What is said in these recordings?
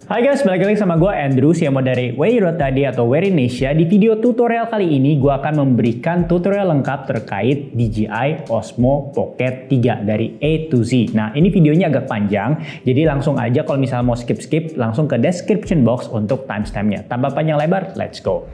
Hai guys, balik lagi sama gue Andrew, CMO dari Weirotadi atau Wear Indonesia. Di video tutorial kali ini gue akan memberikan tutorial lengkap terkait DJI Osmo Pocket 3 dari A to Z. Nah, ini videonya agak panjang, jadi langsung aja kalau misalnya mau skip langsung ke description box untuk timestamp-nya. Tanpa panjang lebar, let's go.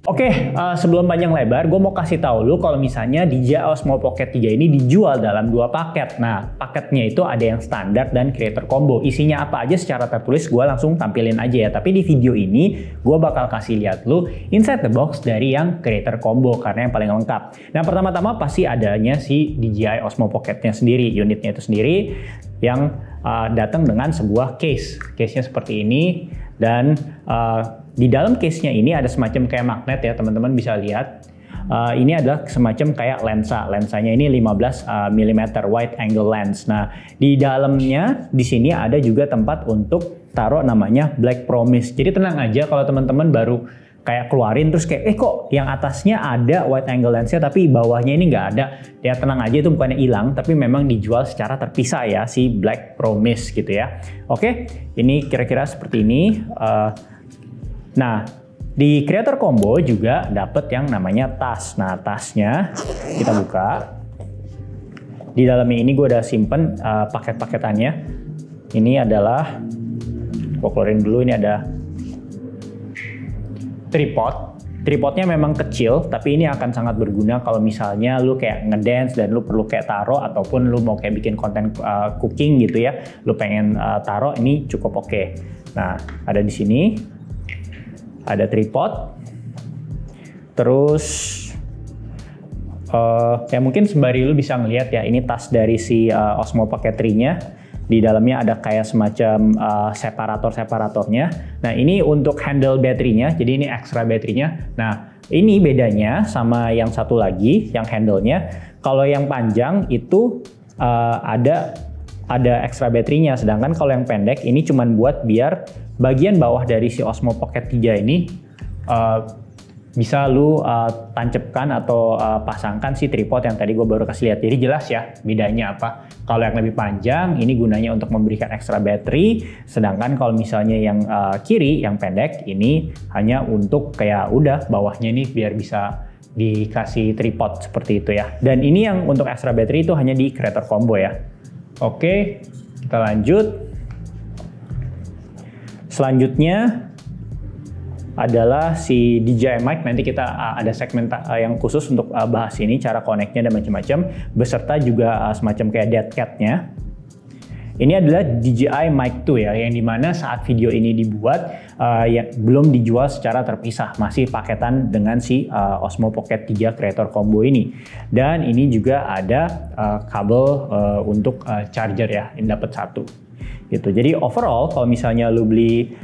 Oke, sebelum panjang lebar, gue mau kasih tahu lu kalau misalnya DJI Osmo Pocket 3 ini dijual dalam dua paket. Nah, paketnya itu ada yang standar dan creator combo. Isinya apa aja secara tertulis gue langsung tampilin aja ya. Tapi di video ini gue bakal kasih lihat lu inside the box dari yang creator combo karena yang paling lengkap. Nah, pertama-tama pasti adanya si DJI Osmo Pocket-nya sendiri, unitnya itu sendiri yang datang dengan sebuah case. Case-nya seperti ini dan di dalam case-nya ini ada semacam kayak magnet ya, teman-teman bisa lihat. Ini adalah semacam kayak lensa. Lensanya ini 15 mm wide angle lens. Nah, di dalamnya di sini ada juga tempat untuk taruh namanya Black Promise. Jadi tenang aja kalau teman-teman baru kayak keluarin terus kayak kok yang atasnya ada wide angle lensnya tapi bawahnya ini nggak ada. Ya tenang aja, itu bukannya hilang tapi memang dijual secara terpisah ya si Black Promise gitu ya. Oke, ini kira-kira seperti ini. Nah, di creator combo juga dapat yang namanya tas. Nah, tasnya kita buka. Di dalamnya ini gue udah simpen paket-paketannya. Ini adalah, gue keluarin dulu, ini ada tripod. Tripodnya memang kecil, tapi ini akan sangat berguna kalau misalnya lu kayak ngedance dan lu perlu kayak taruh, ataupun lu mau kayak bikin konten cooking gitu ya. Lu pengen taruh, ini cukup oke. Nah, ada di sini. Ada tripod, terus ya mungkin sembari lu bisa ngelihat ya, ini tas dari si Osmo Pocket 3-nya. Di dalamnya ada kayak semacam separatornya. Nah, ini untuk handle baterainya, jadi ini extra baterainya. Nah, ini bedanya sama yang satu lagi, yang handle-nya. Kalau yang panjang itu ada extra baterainya, sedangkan kalau yang pendek ini cuman buat biar bagian bawah dari si Osmo Pocket 3 ini bisa lu tancapkan atau pasangkan si tripod yang tadi gue baru kasih lihat. Jadi jelas ya bedanya apa. Kalau yang lebih panjang ini gunanya untuk memberikan extra battery, sedangkan kalau misalnya yang kiri, yang pendek ini hanya untuk kayak udah bawahnya ini biar bisa dikasih tripod seperti itu ya. Dan ini yang untuk extra battery itu hanya di creator combo ya. Oke, kita lanjut. Selanjutnya adalah si DJI mic. Nanti kita ada segmen yang khusus untuk bahas ini, cara connect-nya dan macam-macam, beserta juga semacam kayak dead cat-nya. Ini adalah DJI Mic 2 ya, yang dimana saat video ini dibuat belum dijual secara terpisah, masih paketan dengan si Osmo Pocket 3 Creator Combo ini. Dan ini juga ada kabel untuk charger ya, ini dapat satu. Gitu. Jadi overall kalau misalnya lu beli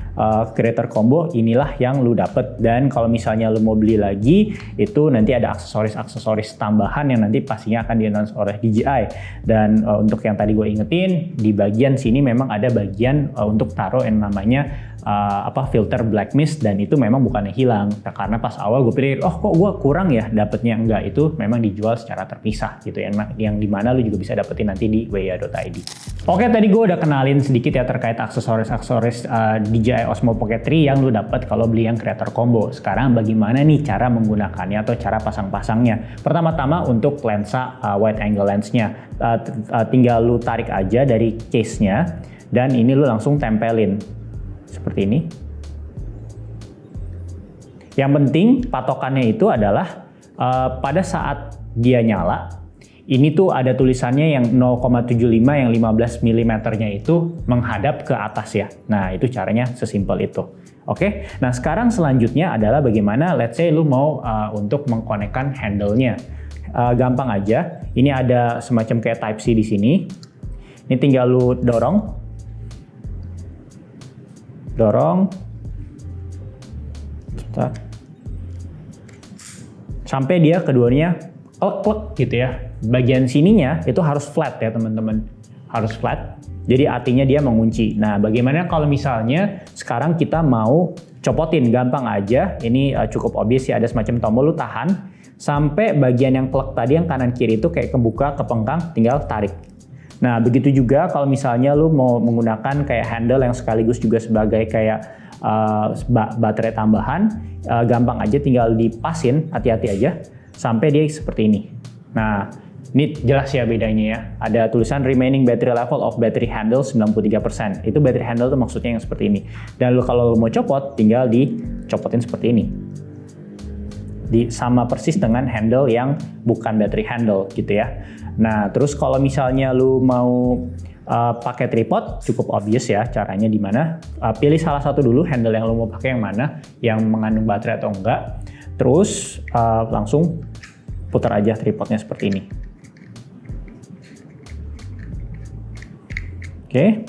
creator combo, inilah yang lu dapet. Dan kalau misalnya lu mau beli lagi, itu nanti ada aksesoris tambahan yang nanti pastinya akan di-announce oleh DJI. Dan untuk yang tadi gue ingetin, di bagian sini memang ada bagian untuk taruh yang namanya filter black mist, dan itu memang bukannya hilang. Nah, karena pas awal gue pikir, oh kok gue kurang ya dapetnya. Enggak, itu memang dijual secara terpisah gitu ya, yang dimana lu juga bisa dapetin nanti di weya.id. Oke, tadi gue udah kenalin sedikit ya terkait aksesoris DJI Osmo Pocket 3 yang lu dapat kalau beli yang creator combo. Sekarang bagaimana nih cara menggunakannya atau cara pasang-pasangnya? Pertama-tama untuk lensa wide angle lensnya, tinggal lu tarik aja dari case-nya dan ini lu langsung tempelin seperti ini. Yang penting patokannya itu adalah pada saat dia nyala, ini tuh ada tulisannya yang 0,75 yang 15 mm-nya itu menghadap ke atas ya. Nah, itu caranya sesimpel itu. Oke. Nah, sekarang selanjutnya adalah bagaimana let's say lu mau untuk mengkonekkan handle-nya. Gampang aja. Ini ada semacam kayak type C di sini. Ini tinggal lu dorong. Sampai dia keduanya klek-klek gitu ya. bagian sininya itu harus flat ya teman-teman, harus flat. Jadi artinya dia mengunci. Nah, bagaimana kalau misalnya sekarang kita mau copotin? Gampang aja, ini cukup obvious sih, ada semacam tombol, lu tahan sampai bagian yang plug tadi yang kanan kiri itu kayak kebuka, kepengkang, tinggal tarik. Nah, begitu juga kalau misalnya lu mau menggunakan kayak handle yang sekaligus juga sebagai kayak baterai tambahan, gampang aja tinggal dipasin, hati-hati aja sampai dia seperti ini. Nah, ini jelas ya bedanya ya. Ada tulisan remaining battery level of battery handle 93%. Itu battery handle tuh maksudnya yang seperti ini. Dan kalau lu mau copot, tinggal dicopotin seperti ini. Sama persis dengan handle yang bukan battery handle gitu ya. Nah, terus kalau misalnya lu mau pakai tripod, cukup obvious ya caranya di mana. Pilih salah satu dulu handle yang lu mau pakai yang mana, yang mengandung baterai atau enggak. Terus langsung putar aja tripodnya seperti ini. Oke.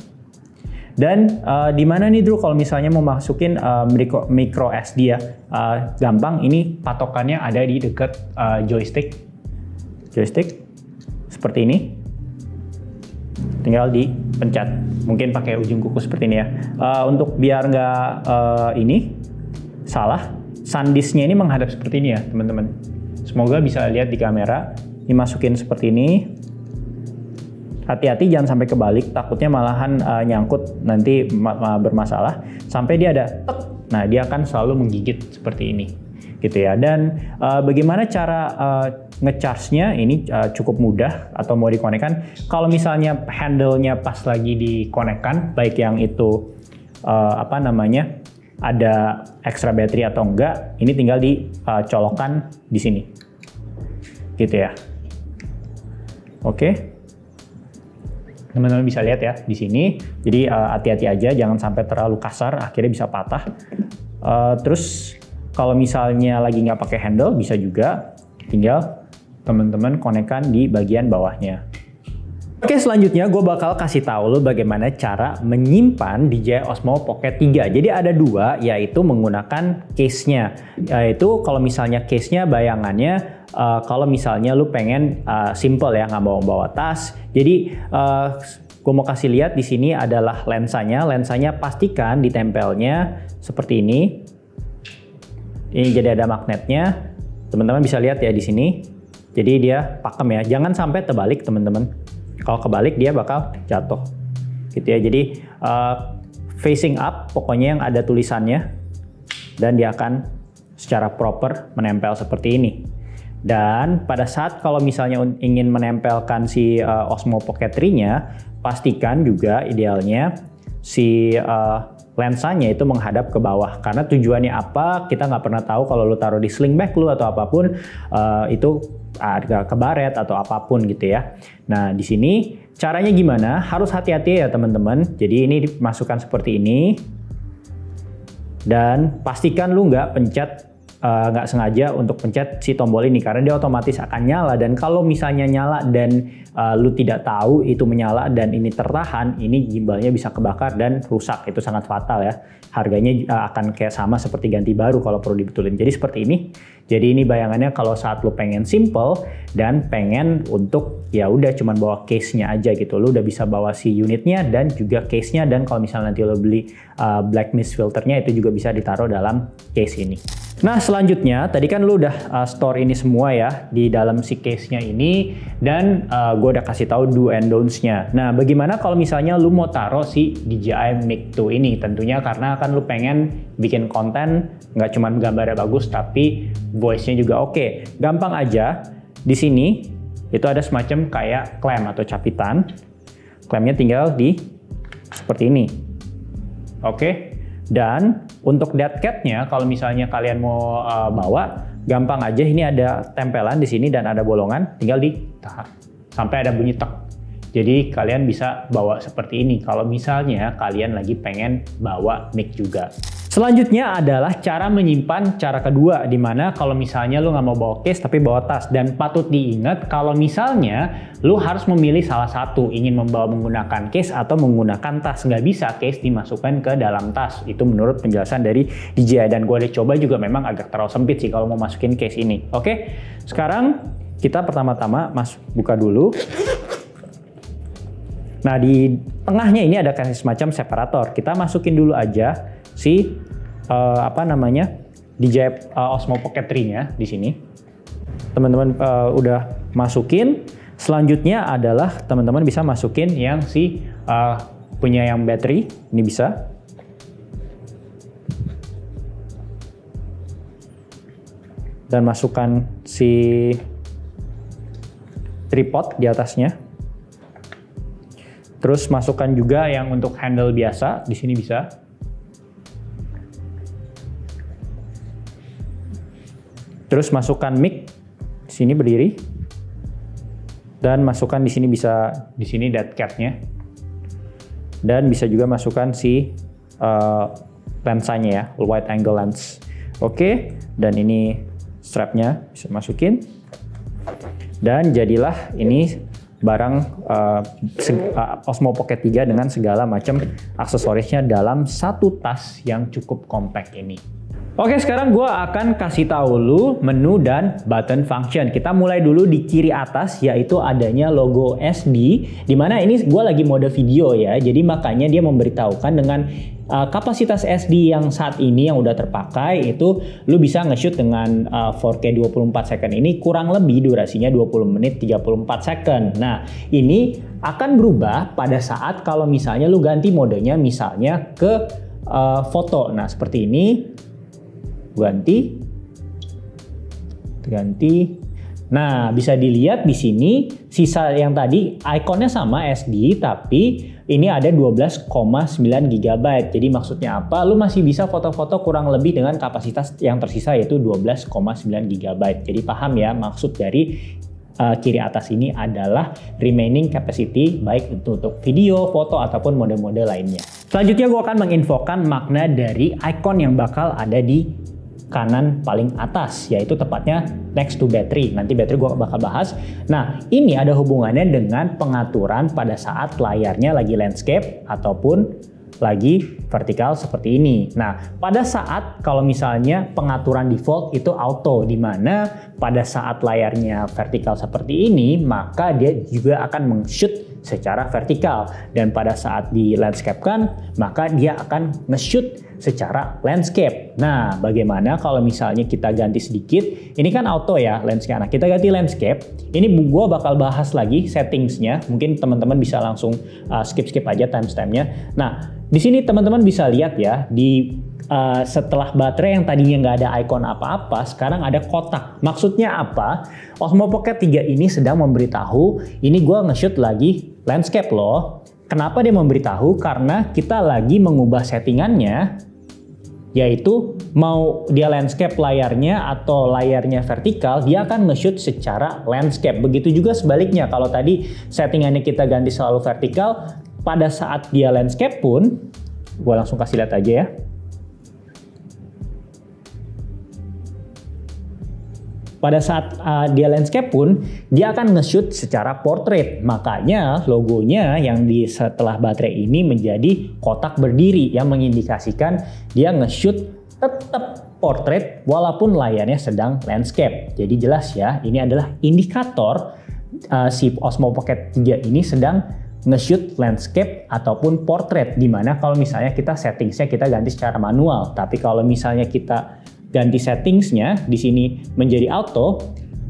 Dan di mana nih Drew kalau misalnya mau masukin micro SD ya? Gampang, ini patokannya ada di dekat joystick seperti ini. Tinggal dipencet. Mungkin pakai ujung kuku seperti ini ya. Untuk biar nggak ini salah, SanDisk-nya ini menghadap seperti ini ya teman-teman. Semoga bisa lihat di kamera. Dimasukin seperti ini. Hati-hati jangan sampai kebalik, takutnya malahan nyangkut nanti bermasalah. Sampai dia ada tek, nah dia akan selalu menggigit seperti ini, gitu ya. Dan bagaimana cara ngecharge-nya ini cukup mudah atau mau dikonekkan. Kalau misalnya handle-nya pas lagi dikonekkan, baik yang itu ada extra battery atau enggak, ini tinggal dicolokkan di sini, gitu ya. Oke. Teman-teman bisa lihat ya di sini. Jadi hati-hati aja, jangan sampai terlalu kasar, akhirnya bisa patah. Terus kalau misalnya lagi nggak pakai handle, bisa juga tinggal teman-teman konekkan di bagian bawahnya. Oke, selanjutnya gue bakal kasih tahu lo bagaimana cara menyimpan DJI Osmo Pocket 3. Jadi ada dua, yaitu menggunakan case-nya. Yaitu kalau misalnya case-nya bayangannya, kalau misalnya lu pengen simple ya, nggak bawa tas. Jadi gue mau kasih lihat di sini adalah lensanya. Lensanya pastikan ditempelnya seperti ini. Ini jadi ada magnetnya. Teman-teman bisa lihat ya di sini. Jadi dia pakem ya. Jangan sampai terbalik teman-teman. Kalau kebalik dia bakal jatuh. Gitu ya. Jadi facing up, pokoknya yang ada tulisannya. Dan dia akan secara proper menempel seperti ini. Dan pada saat kalau misalnya ingin menempelkan si Osmo Pocket 3-nya, pastikan juga idealnya si lensanya itu menghadap ke bawah. Karena tujuannya apa, kita nggak pernah tahu kalau lu taruh di sling bag lu atau apapun, itu agak kebaret atau apapun gitu ya. Nah di sini caranya gimana? Harus hati-hati ya teman-teman. Jadi ini dimasukkan seperti ini. Dan pastikan lu nggak pencet nggak sengaja untuk pencet si tombol ini karena dia otomatis akan nyala. Dan kalau misalnya nyala dan lu tidak tahu itu menyala dan ini tertahan, ini gimbalnya bisa kebakar dan rusak. Itu sangat fatal ya. Harganya akan kayak sama seperti ganti baru kalau perlu dibetulin. Jadi seperti ini. Jadi ini bayangannya kalau saat lu pengen simple dan pengen untuk ya udah cuman bawa case-nya aja gitu. Lu udah bisa bawa si unitnya dan juga case-nya, dan kalau misalnya nanti lu beli black mist filternya itu juga bisa ditaruh dalam case ini. Nah selanjutnya tadi kan lu udah store ini semua ya di dalam si case-nya ini, dan gue udah kasih tahu do and don'ts-nya. Nah bagaimana kalau misalnya lu mau taruh si DJI Mic 2 ini? Tentunya karena kan lu pengen bikin konten nggak cuma gambarnya bagus tapi voice-nya juga oke. Gampang aja, di sini itu ada semacam kayak klem atau capitan. Klemnya tinggal di seperti ini. Oke. Dan untuk dead cat-nya, kalau misalnya kalian mau bawa, gampang aja. Ini ada tempelan di sini dan ada bolongan, tinggal ditahan sampai ada bunyi tek. Jadi kalian bisa bawa seperti ini kalau misalnya kalian lagi pengen bawa mic juga. Selanjutnya adalah cara menyimpan cara kedua, dimana kalau misalnya lu nggak mau bawa case tapi bawa tas. Dan patut diingat kalau misalnya lu harus memilih salah satu, ingin membawa menggunakan case atau menggunakan tas. Nggak bisa case dimasukkan ke dalam tas. Itu menurut penjelasan dari DJI, dan gue udah coba juga memang agak terlalu sempit sih kalau mau masukin case ini. Oke, sekarang kita pertama-tama buka dulu. Nah, di tengahnya ini ada kayak semacam separator. Kita masukin dulu aja si DJI Osmo Pocket 3-nya di sini. Teman-teman udah masukin. Selanjutnya adalah teman-teman bisa masukin yang punya yang battery. Ini bisa. Dan masukkan si tripod di atasnya. Terus masukkan juga yang untuk handle biasa, di sini bisa. Terus masukkan mic, di sini berdiri. Dan masukkan di sini dead cat-nya. Dan bisa juga masukkan si lensanya ya, wide angle lens. Oke, dan ini strapnya bisa masukin. Dan jadilah ini barang Osmo Pocket 3 dengan segala macam aksesorisnya dalam satu tas yang cukup compact ini. Oke, sekarang gue akan kasih tahu lu menu dan button function. Kita mulai dulu di kiri atas, yaitu adanya logo SD, dimana ini gue lagi mode video ya, jadi makanya dia memberitahukan dengan kapasitas SD yang saat ini yang udah terpakai itu lu bisa nge-shoot dengan 4K 24 second ini kurang lebih durasinya 20 menit 34 second. Nah, ini akan berubah pada saat kalau misalnya lu ganti modenya misalnya ke foto. Nah, seperti ini. Ganti. Nah, bisa dilihat di sini sisa yang tadi ikonnya sama SD, tapi ini ada 12,9 GB. Jadi maksudnya apa? Lu masih bisa foto-foto kurang lebih dengan kapasitas yang tersisa yaitu 12,9 GB. Jadi paham ya, maksud dari kiri atas ini adalah remaining capacity baik untuk video, foto ataupun mode-mode lainnya. Selanjutnya gue akan menginfokan makna dari icon yang bakal ada di kanan paling atas, yaitu tepatnya next to battery. Nanti battery gue bakal bahas. Nah, ini ada hubungannya dengan pengaturan pada saat layarnya lagi landscape ataupun lagi vertikal seperti ini. Nah, pada saat kalau misalnya pengaturan default itu auto, di mana pada saat layarnya vertikal seperti ini, maka dia juga akan meng-shoot secara vertikal. Dan pada saat di landscape kan, maka dia akan nge-shoot secara landscape. Nah, bagaimana kalau misalnya kita ganti sedikit? Ini kan auto ya landscape. Nah, kita ganti landscape. Ini gua bakal bahas lagi settingsnya. Mungkin teman-teman bisa langsung skip aja timestamp-nya. Nah, di sini teman-teman bisa lihat ya di setelah baterai yang tadinya nggak ada icon apa-apa, sekarang ada kotak. Maksudnya apa? Osmo Pocket 3 ini sedang memberitahu, ini gua nge-shoot lagi landscape loh. Kenapa dia memberitahu? Karena kita lagi mengubah settingannya, yaitu mau dia landscape layarnya atau layarnya vertikal, dia akan nge-shoot secara landscape. Begitu juga sebaliknya, kalau tadi settingannya kita ganti selalu vertikal, pada saat dia landscape pun, gue langsung kasih lihat aja ya. Pada saat dia landscape pun, dia akan nge-shoot secara portrait. Makanya logonya yang di setelah baterai ini menjadi kotak berdiri yang mengindikasikan dia nge-shoot tetap portrait walaupun layarnya sedang landscape. Jadi jelas ya, ini adalah indikator si Osmo Pocket 3 ini sedang nge-shoot landscape ataupun portrait. Dimana kalau misalnya kita settingsnya kita ganti secara manual. Tapi kalau misalnya kita ganti settingsnya di sini menjadi auto,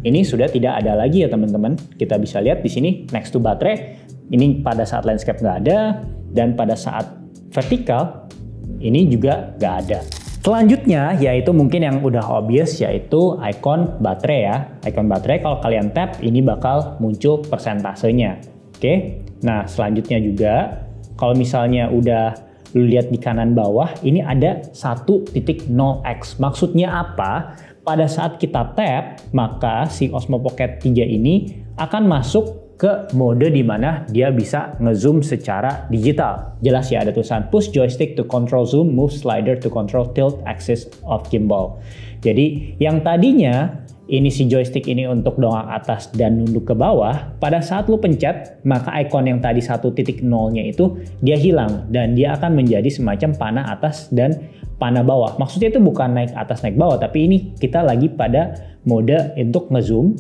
ini sudah tidak ada lagi ya teman-teman. Kita bisa lihat di sini next to baterai, ini pada saat landscape nggak ada, dan pada saat vertikal ini juga nggak ada. Selanjutnya yaitu mungkin yang udah obvious, yaitu icon baterai ya. Icon baterai kalau kalian tap ini bakal muncul persentasenya. Oke. Nah, selanjutnya juga kalau misalnya udah lu lihat di kanan bawah, ini ada 1.0x. Maksudnya apa? Pada saat kita tap, maka si Osmo Pocket 3 ini akan masuk ke mode di mana dia bisa ngezoom secara digital. Jelas ya, ada tulisan push joystick to control zoom, move slider to control tilt axis of gimbal. Jadi yang tadinya ini si joystick ini untuk dongak atas dan nunduk ke bawah, pada saat lu pencet, maka icon yang tadi 1.0-nya itu dia hilang dan dia akan menjadi semacam panah atas dan panah bawah. Maksudnya itu bukan naik atas naik bawah, tapi ini kita lagi pada mode untuk ngezoom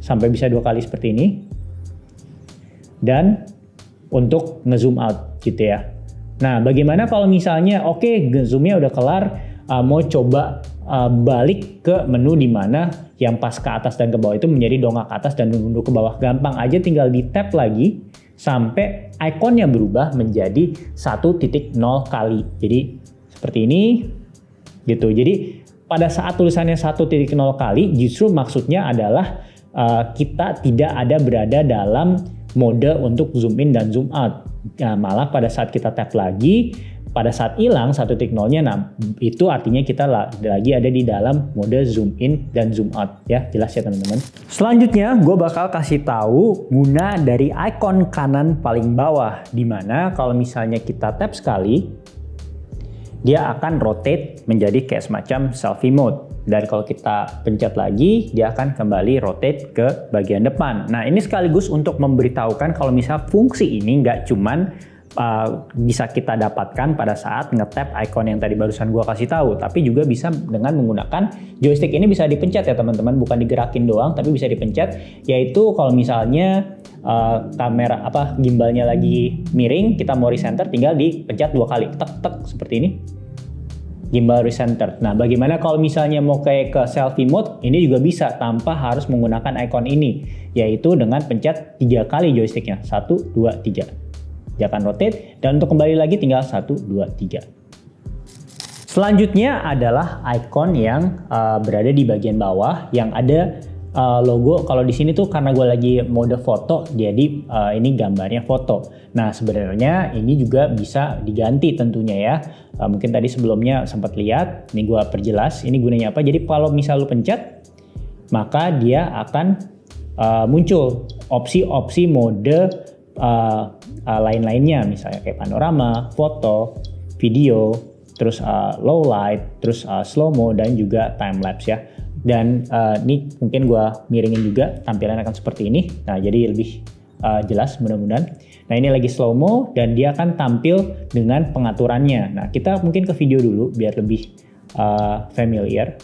sampai bisa 2 kali seperti ini. Dan untuk nge-zoom out gitu ya. Nah, bagaimana kalau misalnya oke, zoomnya udah kelar, mau coba balik ke menu di mana yang pas ke atas dan ke bawah itu menjadi dongak ke atas dan nunduk ke bawah. Gampang aja, tinggal di tap lagi sampai ikonnya berubah menjadi 1.0 kali. Jadi seperti ini gitu. Jadi pada saat tulisannya 1.0 kali, justru maksudnya adalah kita tidak ada berada dalam mode untuk zoom in dan zoom out. Nah, malah pada saat kita tap lagi, pada saat hilang 1.0-nya, nah itu artinya kita lagi ada di dalam mode zoom in dan zoom out ya. Jelas ya teman-teman. Selanjutnya gue bakal kasih tahu guna dari icon kanan paling bawah, dimana kalau misalnya kita tap sekali, dia akan rotate menjadi kayak semacam selfie mode. Dan kalau kita pencet lagi, dia akan kembali rotate ke bagian depan. Nah, ini sekaligus untuk memberitahukan kalau misalnya fungsi ini nggak cuman bisa kita dapatkan pada saat nge-tap icon yang tadi barusan gua kasih tahu, tapi juga bisa dengan menggunakan joystick. Ini bisa dipencet ya teman-teman, bukan digerakin doang, tapi bisa dipencet. Yaitu kalau misalnya kamera gimbalnya lagi miring, kita mau recenter, tinggal dipencet 2 kali, tek seperti ini. Gimbal recenter. Nah, bagaimana kalau misalnya mau kayak ke selfie mode? Ini juga bisa tanpa harus menggunakan icon ini, yaitu dengan pencet 3 kali joysticknya. 1, 2, 3. Dia akan rotate, dan untuk kembali lagi tinggal 1, 2, 3. Selanjutnya adalah icon yang berada di bagian bawah yang ada logo. Kalau di sini tuh karena gue lagi mode foto, jadi ini gambarnya foto. Nah, sebenarnya ini juga bisa diganti tentunya ya. Mungkin tadi sebelumnya sempat lihat, ini gue perjelas ini gunanya apa. Jadi kalau misal lu pencet, maka dia akan muncul opsi-opsi mode lain-lainnya, misalnya kayak panorama, foto, video, terus low light, terus slow mo, dan juga time lapse ya. Dan ini mungkin gue miringin juga, tampilan akan seperti ini. Nah, jadi lebih jelas mudah-mudahan. Nah, ini lagi slow mo dan dia akan tampil dengan pengaturannya. Nah, kita mungkin ke video dulu biar lebih familiar.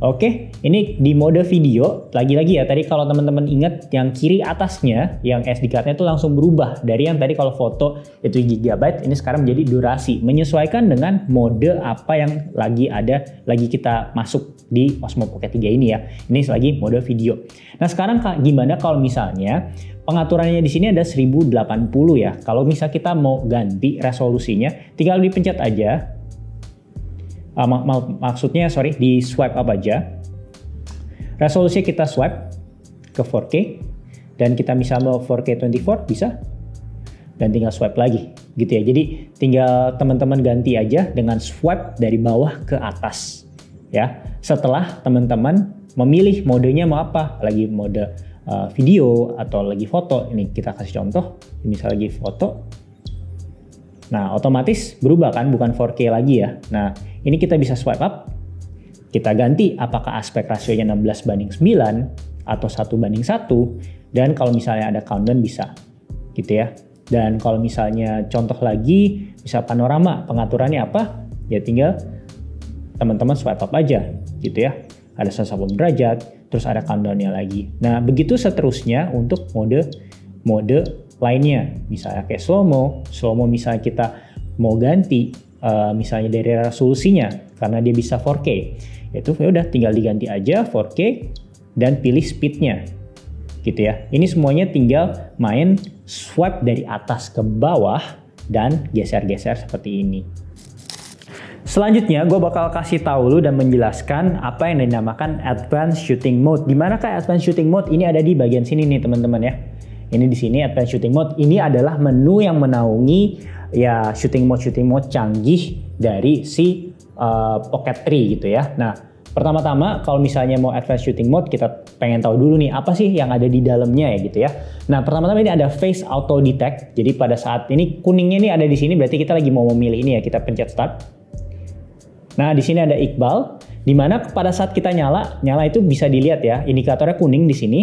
Oke, ini di mode video. Lagi-lagi ya, tadi kalau teman-teman ingat yang kiri atasnya, yang SD card-nya itu langsung berubah. Dari yang tadi kalau foto itu GB, ini sekarang menjadi durasi. Menyesuaikan dengan mode apa yang lagi kita masuk di Osmo Pocket 3 ini ya. Ini lagi mode video. Nah, sekarang gimana kalau misalnya pengaturannya di sini ada 1080 ya. Kalau misal kita mau ganti resolusinya, tinggal dipencet aja. Maksudnya di swipe up aja. Resolusi kita swipe ke 4K dan kita misalnya mau 4K 24 bisa, dan tinggal swipe lagi gitu ya. Jadi tinggal teman-teman ganti aja dengan swipe dari bawah ke atas ya. Setelah teman-teman memilih modenya mau apa, lagi mode video atau lagi foto. Ini kita kasih contoh, misal lagi foto. Nah, otomatis berubah kan, bukan 4K lagi ya. Nah, ini kita bisa swipe up, kita ganti apakah aspek rasionya 16:9 atau 1:1, dan kalau misalnya ada countdown bisa gitu ya. Dan kalau misalnya contoh lagi, bisa panorama, pengaturannya apa? Ya tinggal teman-teman swipe up aja gitu ya. Ada 180 derajat, terus ada countdownnya lagi. Nah, begitu seterusnya untuk mode lainnya, misalnya kayak slow mo misalnya kita mau ganti misalnya dari resolusinya karena dia bisa 4K, itu ya udah tinggal diganti aja 4K dan pilih speednya gitu ya. Ini semuanya tinggal main swipe dari atas ke bawah dan geser-geser seperti ini. Selanjutnya gue bakal kasih tahu lu dan menjelaskan apa yang dinamakan Advanced Shooting Mode. Dimanakah Advanced Shooting Mode? Ini ada di bagian sini nih teman-teman ya. Ini di sini Advanced Shooting Mode. Ini adalah menu yang menaungi ya shooting mode canggih dari si Pocket 3 gitu ya. Nah, pertama-tama kalau misalnya mau Advanced Shooting Mode, kita pengen tahu dulu nih apa sih yang ada di dalamnya ya gitu ya. Nah, pertama-tama ini ada Face Auto Detect. Jadi pada saat ini kuningnya ini ada di sini, berarti kita lagi mau memilih ini ya. Kita pencet Start. Nah, di sini ada Iqbal, di mana pada saat kita nyala itu bisa dilihat ya, indikatornya kuning di sini.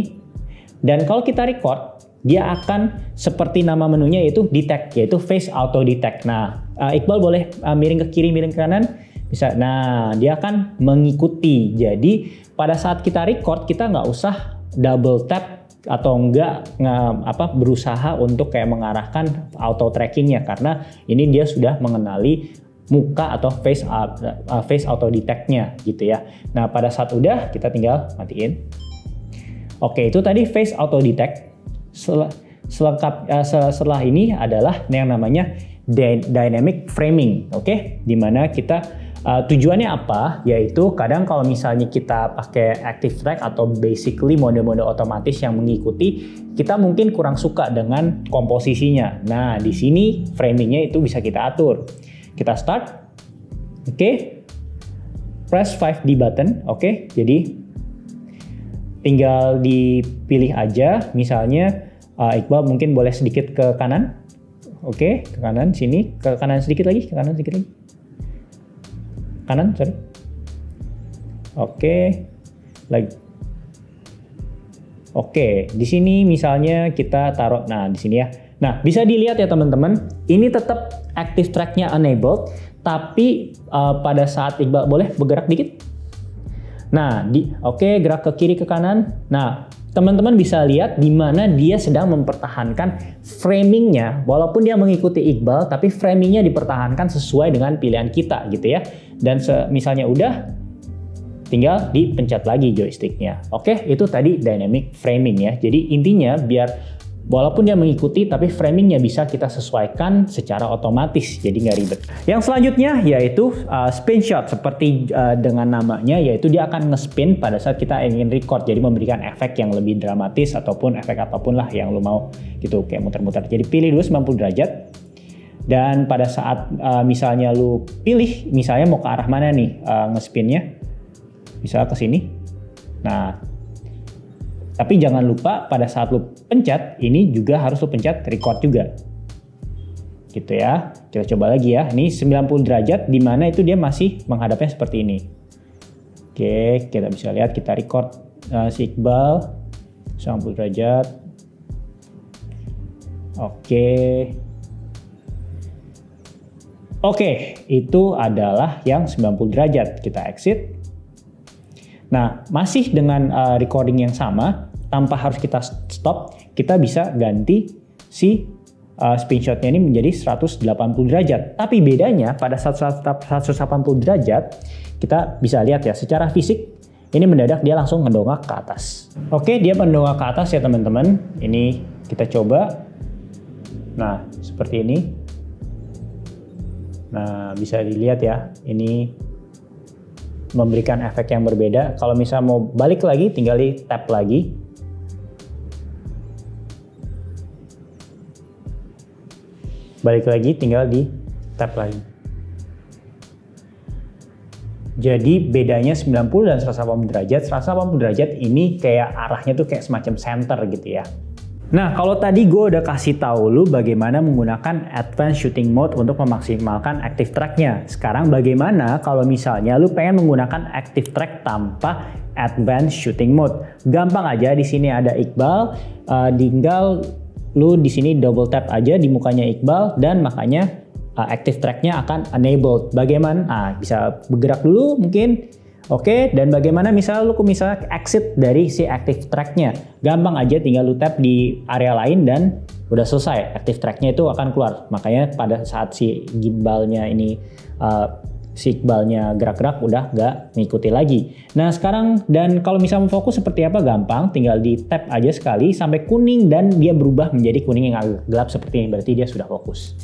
Dan kalau kita record, dia akan seperti nama menunya yaitu detect, yaitu face auto detect. Nah, Iqbal boleh miring ke kiri, miring ke kanan, bisa. Nah, dia akan mengikuti. Jadi pada saat kita record, kita nggak usah double tap atau enggak berusaha untuk kayak mengarahkan auto trackingnya, karena ini dia sudah mengenali muka atau face auto detect-nya gitu ya. Nah, pada saat udah kita tinggal matiin. Oke, itu tadi face auto detect. Setelah ini adalah yang namanya dynamic framing, oke? Dimana kita tujuannya apa? Yaitu kadang kalau misalnya kita pakai active track atau basically mode-mode otomatis yang mengikuti, kita mungkin kurang suka dengan komposisinya. Nah, di sini framingnya itu bisa kita atur. Kita start, oke? Press 5D button, oke? Jadi tinggal dipilih aja, misalnya Iqbal mungkin boleh sedikit ke kanan, oke? Ke kanan sini, ke kanan sedikit lagi, ke kanan sedikit lagi. Kanan, sorry. Oke, lagi. Oke, di sini misalnya kita taruh, nah di sini ya. Nah, bisa dilihat ya teman-teman, ini tetap active track-nya enabled, tapi pada saat Iqbal boleh bergerak dikit. Nah, oke, gerak ke kiri ke kanan. Nah, teman-teman bisa lihat di mana dia sedang mempertahankan framingnya, walaupun dia mengikuti Iqbal, tapi framingnya dipertahankan sesuai dengan pilihan kita gitu ya. Dan misalnya udah, tinggal dipencet lagi joysticknya. Oke, itu tadi dynamic framing ya. Jadi intinya biar walaupun dia mengikuti, tapi framingnya bisa kita sesuaikan secara otomatis, jadi nggak ribet. Yang selanjutnya yaitu spin shot, seperti dengan namanya, yaitu dia akan nge-spin pada saat kita ingin record, jadi memberikan efek yang lebih dramatis ataupun efek apapun lah yang lo mau gitu, kayak muter-muter. Jadi pilih dulu 90 derajat, dan pada saat misalnya lu pilih, misalnya mau ke arah mana nih nge-spinnya, misalnya ke sini. Nah, tapi jangan lupa pada saat lu pencet, ini juga harus lu pencet record juga. Gitu ya. Kita coba lagi ya. Ini 90 derajat, di mana itu dia masih menghadapnya seperti ini. Oke, kita bisa lihat, kita record si Iqbal 90 derajat. Oke, itu adalah yang 90 derajat. Kita exit. Nah, masih dengan recording yang sama, tanpa harus kita stop, kita bisa ganti si spin shotnya ini menjadi 180 derajat. Tapi bedanya pada saat 180 derajat, kita bisa lihat ya, secara fisik, ini mendadak dia langsung mendongak ke atas. Oke, dia mendongak ke atas ya teman-teman. Ini kita coba. Nah, seperti ini. Nah, bisa dilihat ya, ini memberikan efek yang berbeda. Kalau misalnya mau balik lagi, tinggal di tap lagi. Balik lagi, tinggal di tap lagi. Jadi bedanya 90 dan 180 derajat. 180 derajat ini kayak arahnya tuh kayak semacam center gitu ya. Nah, kalau tadi gue udah kasih tahu lu bagaimana menggunakan advanced shooting mode untuk memaksimalkan active track-nya. Sekarang bagaimana kalau misalnya lu pengen menggunakan active track tanpa advanced shooting mode? Gampang aja, di sini ada Iqbal, tinggal lu di sini double tap aja di mukanya Iqbal, dan makanya active track-nya akan enabled. Bagaimana? Bisa bergerak dulu mungkin. Oke, dan bagaimana misalnya lu exit dari si active track-nya? Gampang aja, tinggal lu tap di area lain dan udah selesai. Active track-nya itu akan keluar. Makanya pada saat si gimbalnya ini, si Iqbalnya gerak-gerak, udah nggak ngikuti lagi. Nah sekarang, dan kalau misalnya mau fokus seperti apa, gampang. Tinggal di tap aja sekali sampai kuning dan dia berubah menjadi kuning yang agak gelap seperti ini. Berarti dia sudah fokus.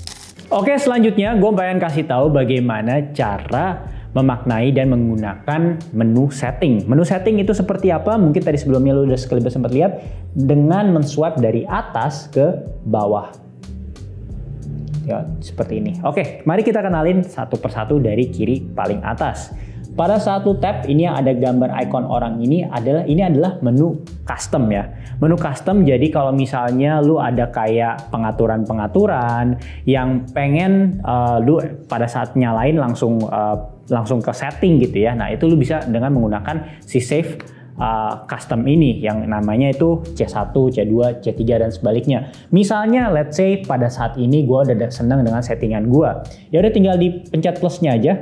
Oke, selanjutnya gue pengen kasih tahu bagaimana cara memaknai dan menggunakan menu setting. Menu setting itu seperti apa? Mungkin tadi sebelumnya lu udah sekaligus sempat lihat, dengan men-swipe dari atas ke bawah. Ya, seperti ini. Oke, mari kita kenalin satu persatu dari kiri paling atas. Pada saat lu tap, ini yang ada gambar icon orang ini adalah menu custom ya. Menu custom, jadi kalau misalnya lu ada kayak pengaturan-pengaturan yang pengen lu pada saat nyalain langsung ke setting gitu ya. Nah, itu lu bisa dengan menggunakan si save custom ini yang namanya itu C1, C2, C3 dan sebaliknya. Misalnya let's say pada saat ini gue udah senang dengan settingan gue. Ya udah tinggal dipencet plusnya aja.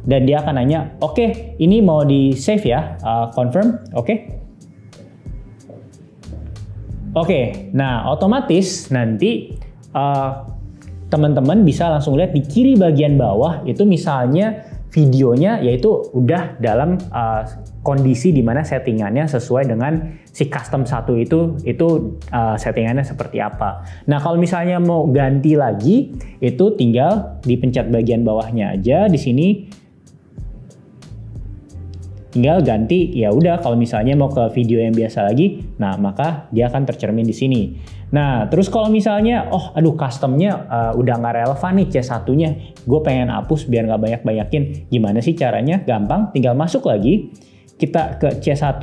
Dan dia akan nanya, oke, ini mau di save ya, confirm, oke. Oke, nah otomatis nanti teman-teman bisa langsung lihat di kiri bagian bawah itu misalnya videonya yaitu udah dalam kondisi dimana settingannya sesuai dengan si custom 1 itu settingannya seperti apa. Nah kalau misalnya mau ganti lagi itu tinggal dipencet bagian bawahnya aja di sini. Tinggal ganti, ya udah kalau misalnya mau ke video yang biasa lagi, nah maka dia akan tercermin di sini. Nah terus kalau misalnya, customnya udah nggak relevan nih C1-nya, gue pengen hapus biar nggak banyak-banyakin. Gimana sih caranya? Gampang, tinggal masuk lagi, kita ke C1,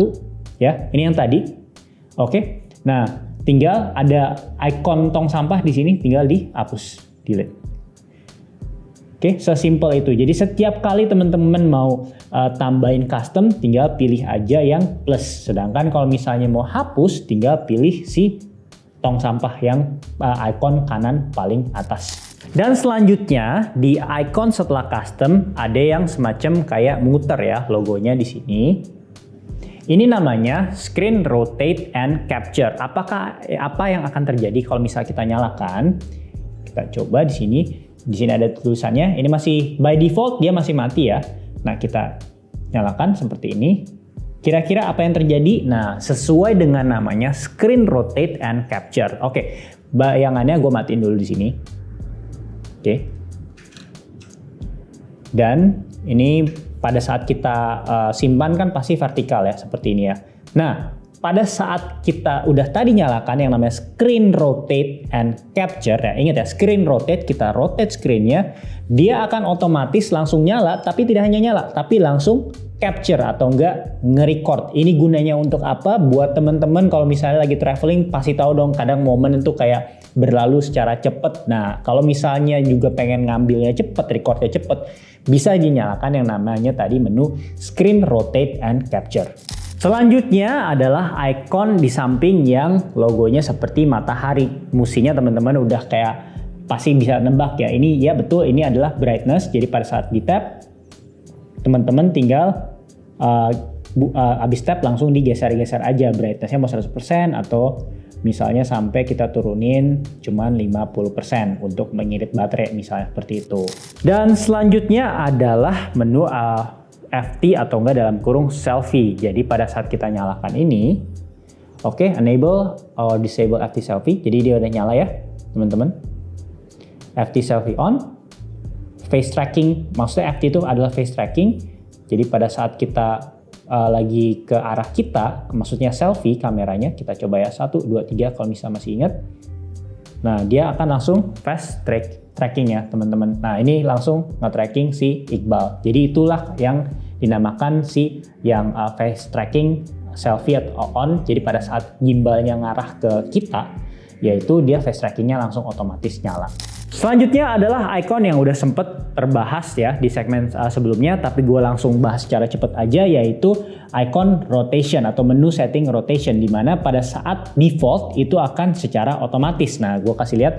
ya ini yang tadi. Oke, nah tinggal ada icon tong sampah di sini, tinggal dihapus, delete. Oke, sesimpel itu. Jadi setiap kali teman-teman mau tambahin custom, tinggal pilih aja yang plus. Sedangkan kalau misalnya mau hapus, tinggal pilih si tong sampah yang icon kanan paling atas. Dan selanjutnya di icon setelah custom ada yang semacam kayak muter ya logonya di sini. Ini namanya screen rotate and capture. Apa yang akan terjadi kalau misalnya kita nyalakan? Kita coba di sini. Di sini ada tulisannya, ini masih by default dia masih mati ya. Nah kita nyalakan seperti ini. Kira-kira apa yang terjadi? Nah sesuai dengan namanya screen rotate and capture. Oke, bayangannya gue matiin dulu di sini. Oke. Dan ini pada saat kita simpan kan pasti vertikal ya seperti ini ya. Nah pada saat kita udah tadi nyalakan yang namanya screen rotate and capture ya, ingat ya screen rotate, kita rotate screennya, dia akan otomatis langsung nyala, tapi tidak hanya nyala, tapi langsung capture atau enggak nge-record. Ini gunanya untuk apa? Buat teman-teman kalau misalnya lagi traveling pasti tahu dong kadang momen itu kayak berlalu secara cepet. Nah kalau misalnya juga pengen ngambilnya cepet, recordnya cepet, bisa dinyalakan yang namanya tadi menu screen rotate and capture. Selanjutnya adalah icon di samping yang logonya seperti matahari. Musinya teman-teman udah kayak pasti bisa nebak ya. Ini ya betul, ini adalah brightness. Jadi pada saat di tap, teman-teman tinggal abis tap langsung digeser-geser aja brightnessnya mau 100% atau misalnya sampai kita turunin cuman 50% untuk mengirit baterai misalnya seperti itu. Dan selanjutnya adalah menu FT atau enggak dalam kurung selfie. Jadi pada saat kita nyalakan ini, enable or disable FT selfie. Jadi dia udah nyala ya, teman-teman. FT selfie on. Face tracking, maksudnya FT itu adalah face tracking. Jadi pada saat kita lagi ke arah kita, maksudnya selfie kameranya, kita coba ya 1, 2, 3 kalau misalnya masih ingat. Nah, dia akan langsung fast tracking ya, teman-teman. Nah, ini langsung nge-tracking si Iqbal. Jadi itulah yang dinamakan si yang face tracking selfie atau on. Jadi pada saat gimbalnya ngarah ke kita, yaitu dia face trackingnya langsung otomatis nyala. Selanjutnya adalah icon yang udah sempet terbahas ya di segmen sebelumnya, tapi gue langsung bahas secara cepet aja, yaitu icon rotation atau menu setting rotation, dimana pada saat default itu akan secara otomatis. Nah gue kasih lihat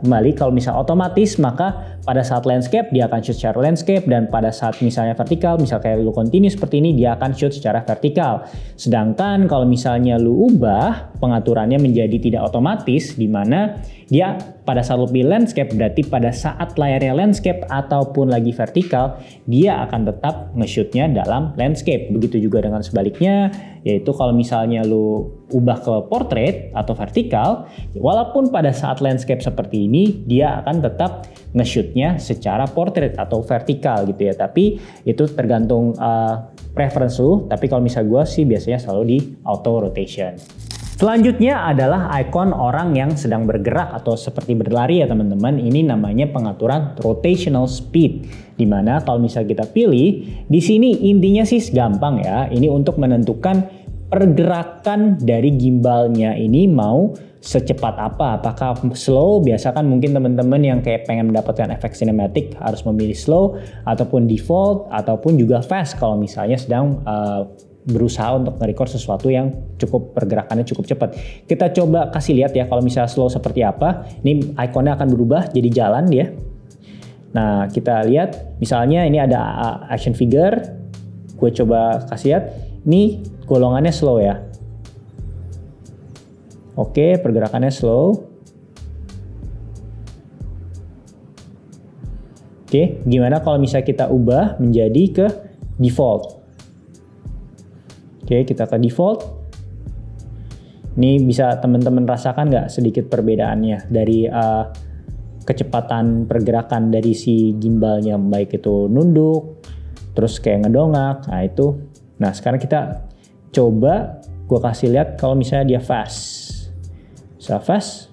kembali, kalau misalnya otomatis maka pada saat landscape dia akan shoot secara landscape, dan pada saat misalnya vertikal, misal kayak lu continue seperti ini, dia akan shoot secara vertikal. Sedangkan kalau misalnya lu ubah pengaturannya menjadi tidak otomatis, dimana dia pada saat lu pilih landscape, berarti pada saat layarnya landscape ataupun lagi vertikal, dia akan tetap nge-shootnya dalam landscape. Begitu juga dengan sebaliknya, yaitu kalau misalnya lu ubah ke portrait atau vertikal, walaupun pada saat landscape seperti ini, dia akan tetap nge-shootnya secara portrait atau vertikal gitu ya. Tapi itu tergantung preference lu, tapi kalau misalnya gue sih biasanya selalu di auto rotation. Selanjutnya adalah icon orang yang sedang bergerak atau seperti berlari ya teman-teman. Ini namanya pengaturan rotational speed. Dimana kalau misalnya kita pilih, di sini intinya sih gampang ya. Ini untuk menentukan pergerakan dari gimbalnya ini mau secepat apa. Apakah slow? Biasa kan mungkin teman-teman yang kayak pengen mendapatkan efek sinematik harus memilih slow, ataupun default, ataupun juga fast kalau misalnya sedang berusaha untuk nge-record sesuatu yang cukup pergerakannya cukup cepat. Kita coba kasih lihat ya kalau misalnya slow seperti apa. Ini ikonnya akan berubah jadi jalan dia. Nah kita lihat misalnya ini ada action figure. Gue coba kasih lihat. Ini golongannya slow ya. Oke, pergerakannya slow. Oke, gimana kalau misalnya kita ubah menjadi ke default? Oke, kita ke default. Ini bisa teman-teman rasakan nggak sedikit perbedaannya dari kecepatan pergerakan dari si gimbalnya, baik itu nunduk, terus kayak ngedongak. Nah itu. Nah sekarang kita coba, gue kasih lihat kalau misalnya dia fast. Bisa fast.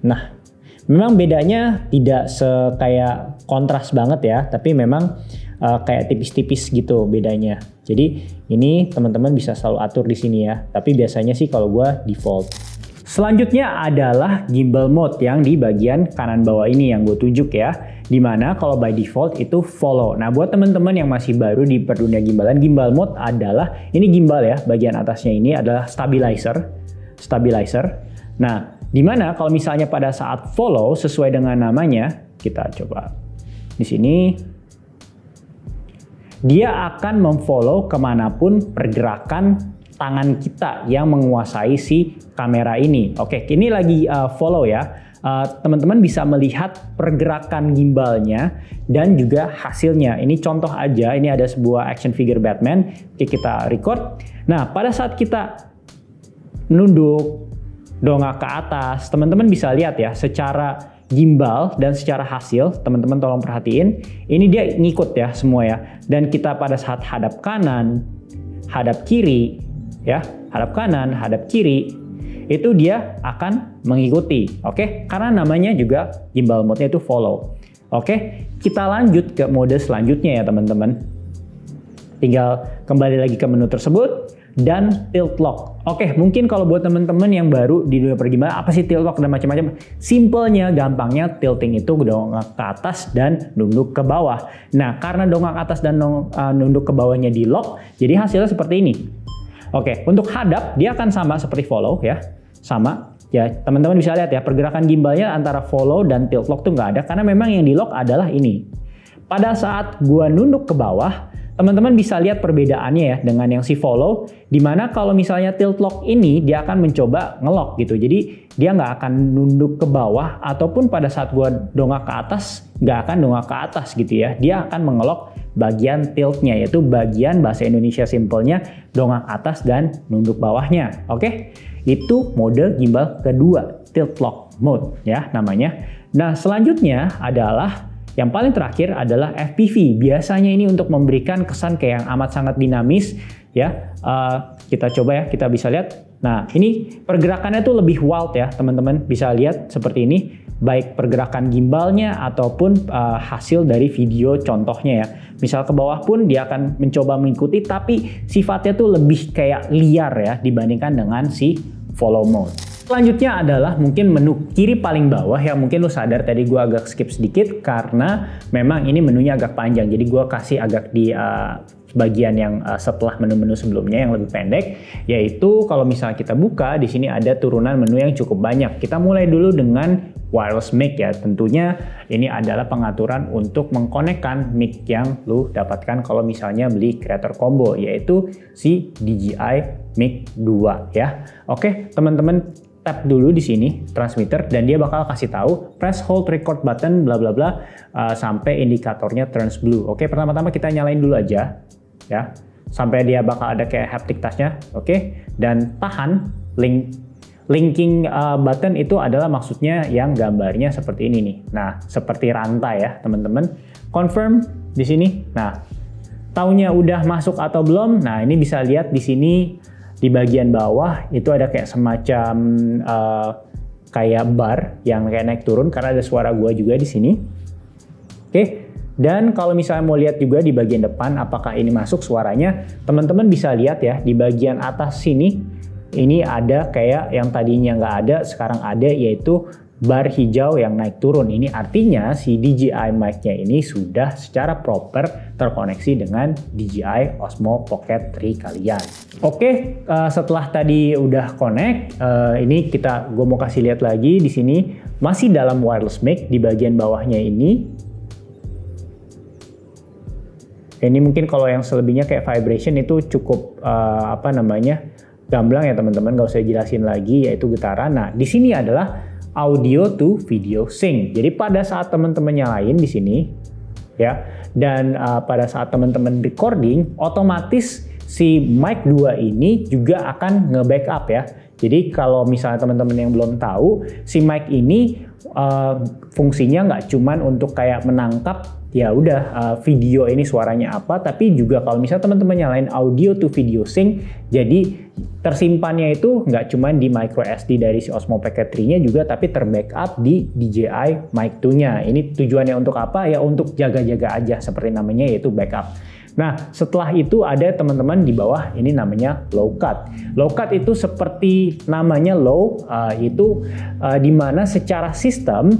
Nah, memang bedanya tidak kayak kontras banget ya, tapi memang kayak tipis-tipis gitu bedanya. Jadi ini teman-teman bisa selalu atur di sini ya. Tapi biasanya sih kalau gue default. Selanjutnya adalah gimbal mode yang di bagian kanan bawah ini yang gue tunjuk ya. Dimana kalau by default itu follow. Nah buat teman-teman yang masih baru di dunia gimbalan, gimbal mode adalah, ini gimbal ya, bagian atasnya ini adalah stabilizer. Nah dimana kalau misalnya pada saat follow sesuai dengan namanya, kita coba di sini. Dia akan memfollow kemanapun pergerakan tangan kita yang menguasai si kamera ini. Oke, ini lagi follow ya. Teman-teman bisa melihat pergerakan gimbalnya dan juga hasilnya. Ini contoh aja, ini ada sebuah action figure Batman. Oke, kita record. Nah, pada saat kita nunduk, dongak ke atas, teman-teman bisa lihat ya, secara gimbal dan secara hasil, teman-teman tolong perhatiin, ini dia ngikut ya semua ya. Dan kita pada saat hadap kanan, hadap kiri, ya, hadap kanan, hadap kiri, itu dia akan mengikuti, oke? Karena namanya juga gimbal mode-nya itu follow. Oke, kita lanjut ke mode selanjutnya ya teman-teman. Tinggal kembali lagi ke menu tersebut dan tilt lock. Oke, mungkin kalau buat teman-teman yang baru di dunia pergimbalan, apa sih tilt lock dan macam-macam? Simpelnya, gampangnya, tilting itu dongak ke atas dan nunduk ke bawah. Nah, karena dongak atas dan nunduk ke bawahnya di lock, jadi hasilnya seperti ini. Oke, untuk hadap dia akan sama seperti follow ya, sama. Ya, teman-teman bisa lihat ya, pergerakan gimbalnya antara follow dan tilt lock tuh nggak ada, karena memang yang di lock adalah ini. Pada saat gua nunduk ke bawah, teman-teman bisa lihat perbedaannya ya dengan yang si follow, dimana kalau misalnya tilt lock ini dia akan mencoba ngelock gitu, jadi dia nggak akan nunduk ke bawah, ataupun pada saat gua dongak ke atas nggak akan dongak ke atas gitu ya, dia akan mengelok bagian tiltnya, yaitu bagian bahasa Indonesia simpelnya dongak atas dan nunduk bawahnya. Oke, itu mode gimbal kedua, tilt lock mode ya namanya. Nah selanjutnya adalah yang paling terakhir adalah FPV. Biasanya ini untuk memberikan kesan kayak yang amat sangat dinamis ya. Kita coba ya, kita bisa lihat. Nah ini pergerakannya tuh lebih wild ya teman-teman. Bisa lihat seperti ini. Baik pergerakan gimbalnya ataupun hasil dari video contohnya ya. Misal ke bawah pun dia akan mencoba mengikuti, tapi sifatnya tuh lebih kayak liar ya dibandingkan dengan si follow mode. Selanjutnya adalah mungkin menu kiri paling bawah yang mungkin lu sadar tadi gue agak skip sedikit karena memang ini menunya agak panjang. Jadi gue kasih agak di bagian yang setelah menu-menu sebelumnya yang lebih pendek, yaitu kalau misalnya kita buka di sini ada turunan menu yang cukup banyak. Kita mulai dulu dengan wireless mic ya. Tentunya ini adalah pengaturan untuk mengkonekkan mic yang lu dapatkan kalau misalnya beli creator combo, yaitu si DJI Mic 2 ya. Oke, teman-teman tap dulu di sini transmitter dan dia bakal kasih tahu press hold record button bla bla bla sampai indikatornya turns blue. Oke, pertama-tama kita nyalain dulu aja ya sampai dia bakal ada kayak haptic touch-nya. Oke, dan tahan linking button itu adalah maksudnya yang gambarnya seperti ini nih. Nah, seperti rantai ya, teman-teman. Confirm di sini. Nah, taunya udah masuk atau belum? Nah, ini bisa lihat di sini di bagian bawah itu ada kayak semacam kayak bar yang kayak naik turun karena ada suara gua juga di sini. Oke. Dan kalau misalnya mau lihat juga di bagian depan apakah ini masuk suaranya, teman-teman bisa lihat ya di bagian atas sini ini ada kayak yang tadinya nggak ada sekarang ada, yaitu bar hijau yang naik turun. Ini artinya si DJI mic-nya ini sudah secara proper terkoneksi dengan DJI Osmo Pocket 3 kalian. Oke, setelah tadi udah connect, ini gue mau kasih lihat lagi di sini masih dalam wireless mic di bagian bawahnya ini. Ini mungkin kalau yang selebihnya kayak vibration itu cukup gamblang ya teman-teman, nggak usah jelasin lagi, yaitu getaran. Nah, di sini adalah audio to video sync. Jadi pada saat teman-teman nyalain di sini ya, dan pada saat teman-teman recording, otomatis si mic 2 ini juga akan nge-backup ya. Jadi kalau misalnya teman-teman yang belum tahu, si mic ini fungsinya nggak cuman untuk kayak menangkap ya udah video ini suaranya apa, tapi juga kalau misalnya teman-teman nyalain audio to video sync, jadi tersimpannya itu nggak cuman di micro SD dari si Osmo Pocket 3-nya juga, tapi terbackup di DJI Mic 2-nya. Ini tujuannya untuk apa? Ya untuk jaga-jaga aja, seperti namanya, yaitu backup. Nah, setelah itu ada teman-teman di bawah ini namanya low cut. Low cut itu seperti namanya low, itu dimana secara sistem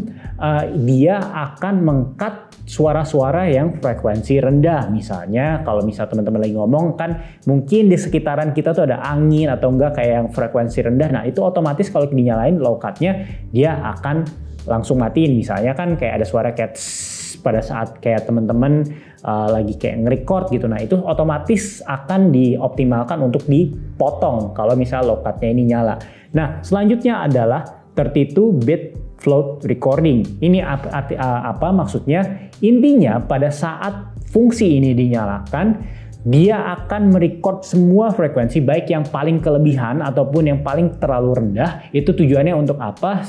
dia akan meng-cut suara-suara yang frekuensi rendah. Misalnya kalau teman-teman lagi ngomong kan mungkin di sekitaran kita tuh ada angin atau enggak kayak yang frekuensi rendah. Nah, itu otomatis kalau dinyalain low cut-nya dia akan langsung matiin. Misalnya kan kayak ada suara kayak pada saat kayak teman-teman lagi kayak nge-record gitu. Nah, itu otomatis akan dioptimalkan untuk dipotong kalau misal low cut-nya ini nyala. Nah, selanjutnya adalah 32 bit float recording. Ini apa maksudnya? Intinya pada saat fungsi ini dinyalakan, dia akan merecord semua frekuensi, baik yang paling kelebihan ataupun yang paling terlalu rendah. Itu tujuannya untuk apa?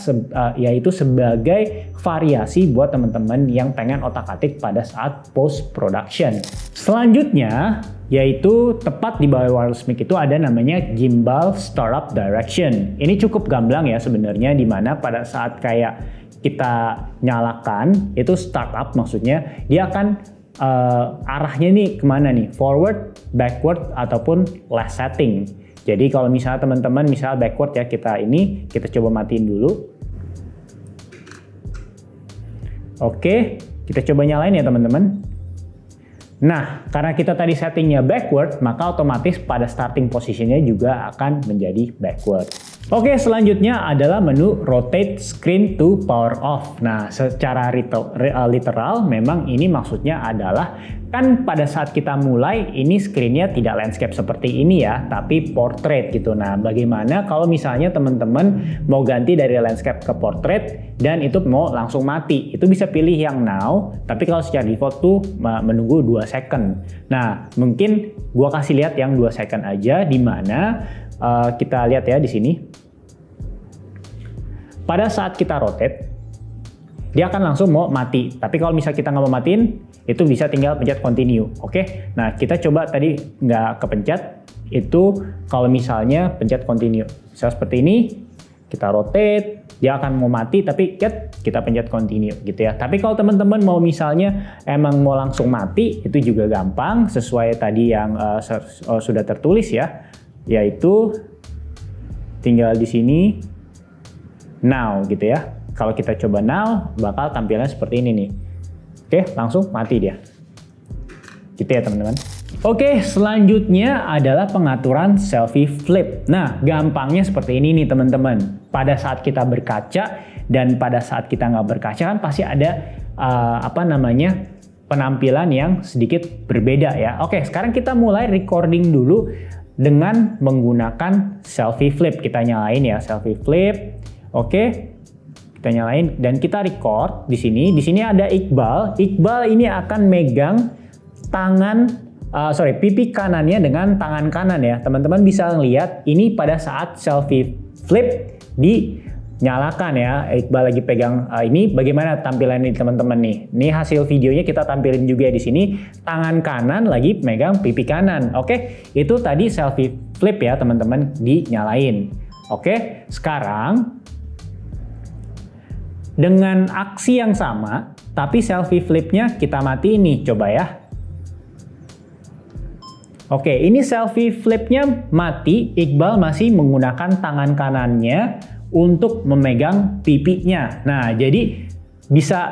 Yaitu sebagai variasi buat teman-teman yang pengen otak-atik pada saat post production. Selanjutnya, yaitu tepat di bawah wireless mic itu ada namanya gimbal startup direction. Ini cukup gamblang ya sebenarnya, dimana pada saat kayak kita nyalakan itu startup, maksudnya dia akan arahnya nih kemana nih, forward, backward, ataupun last setting. Jadi kalau misalnya teman-teman misal backward ya, kita coba matiin dulu. Oke, kita coba nyalain ya teman-teman. Nah, karena kita tadi settingnya backward, maka otomatis pada starting positionnya juga akan menjadi backward. Oke, selanjutnya adalah menu rotate screen to power off. Nah, secara literal memang ini maksudnya adalah kan pada saat kita mulai ini screen-nya tidak landscape seperti ini ya, tapi portrait gitu. Nah, bagaimana kalau misalnya teman-teman mau ganti dari landscape ke portrait dan itu mau langsung mati? Itu bisa pilih yang now, tapi kalau secara default tuh menunggu 2 second. Nah, mungkin gua kasih lihat yang 2 second aja, di mana kita lihat ya di sini. Pada saat kita rotate, dia akan langsung mau mati. Tapi kalau misalnya kita nggak mau matiin, itu bisa tinggal pencet continue. Oke, nah kita coba tadi nggak kepencet, itu kalau misalnya pencet continue. Misalnya seperti ini, kita rotate, dia akan mau mati, tapi kita pencet continue gitu ya. Tapi kalau teman-teman mau misalnya emang mau langsung mati, itu juga gampang, sesuai tadi yang sudah tertulis ya, yaitu tinggal di sini now gitu ya. Kalau kita coba now, bakal tampilnya seperti ini nih. Oke, langsung mati dia. Gitu ya teman-teman. Oke, selanjutnya adalah pengaturan selfie flip. Nah, gampangnya seperti ini nih teman-teman. Pada saat kita berkaca dan pada saat kita nggak berkaca kan pasti ada penampilan yang sedikit berbeda ya. Oke, sekarang kita mulai recording dulu dengan menggunakan selfie flip. Kita nyalain ya selfie flip. Oke, kita nyalain dan kita record di sini. Di sini ada Iqbal. Iqbal ini akan megang pipi kanannya dengan tangan kanan ya. Teman-teman bisa lihat ini pada saat selfie flip dinyalakan ya. Iqbal lagi pegang ini. Bagaimana tampilan ini teman-teman nih? Ini hasil videonya kita tampilin juga di sini. Tangan kanan lagi megang pipi kanan. Oke, itu tadi selfie flip ya teman-teman, dinyalain. Oke, sekarang dengan aksi yang sama, tapi selfie flipnya kita matiin nih, coba ya. Oke, ini selfie flipnya mati, Iqbal masih menggunakan tangan kanannya untuk memegang pipinya. Nah, jadi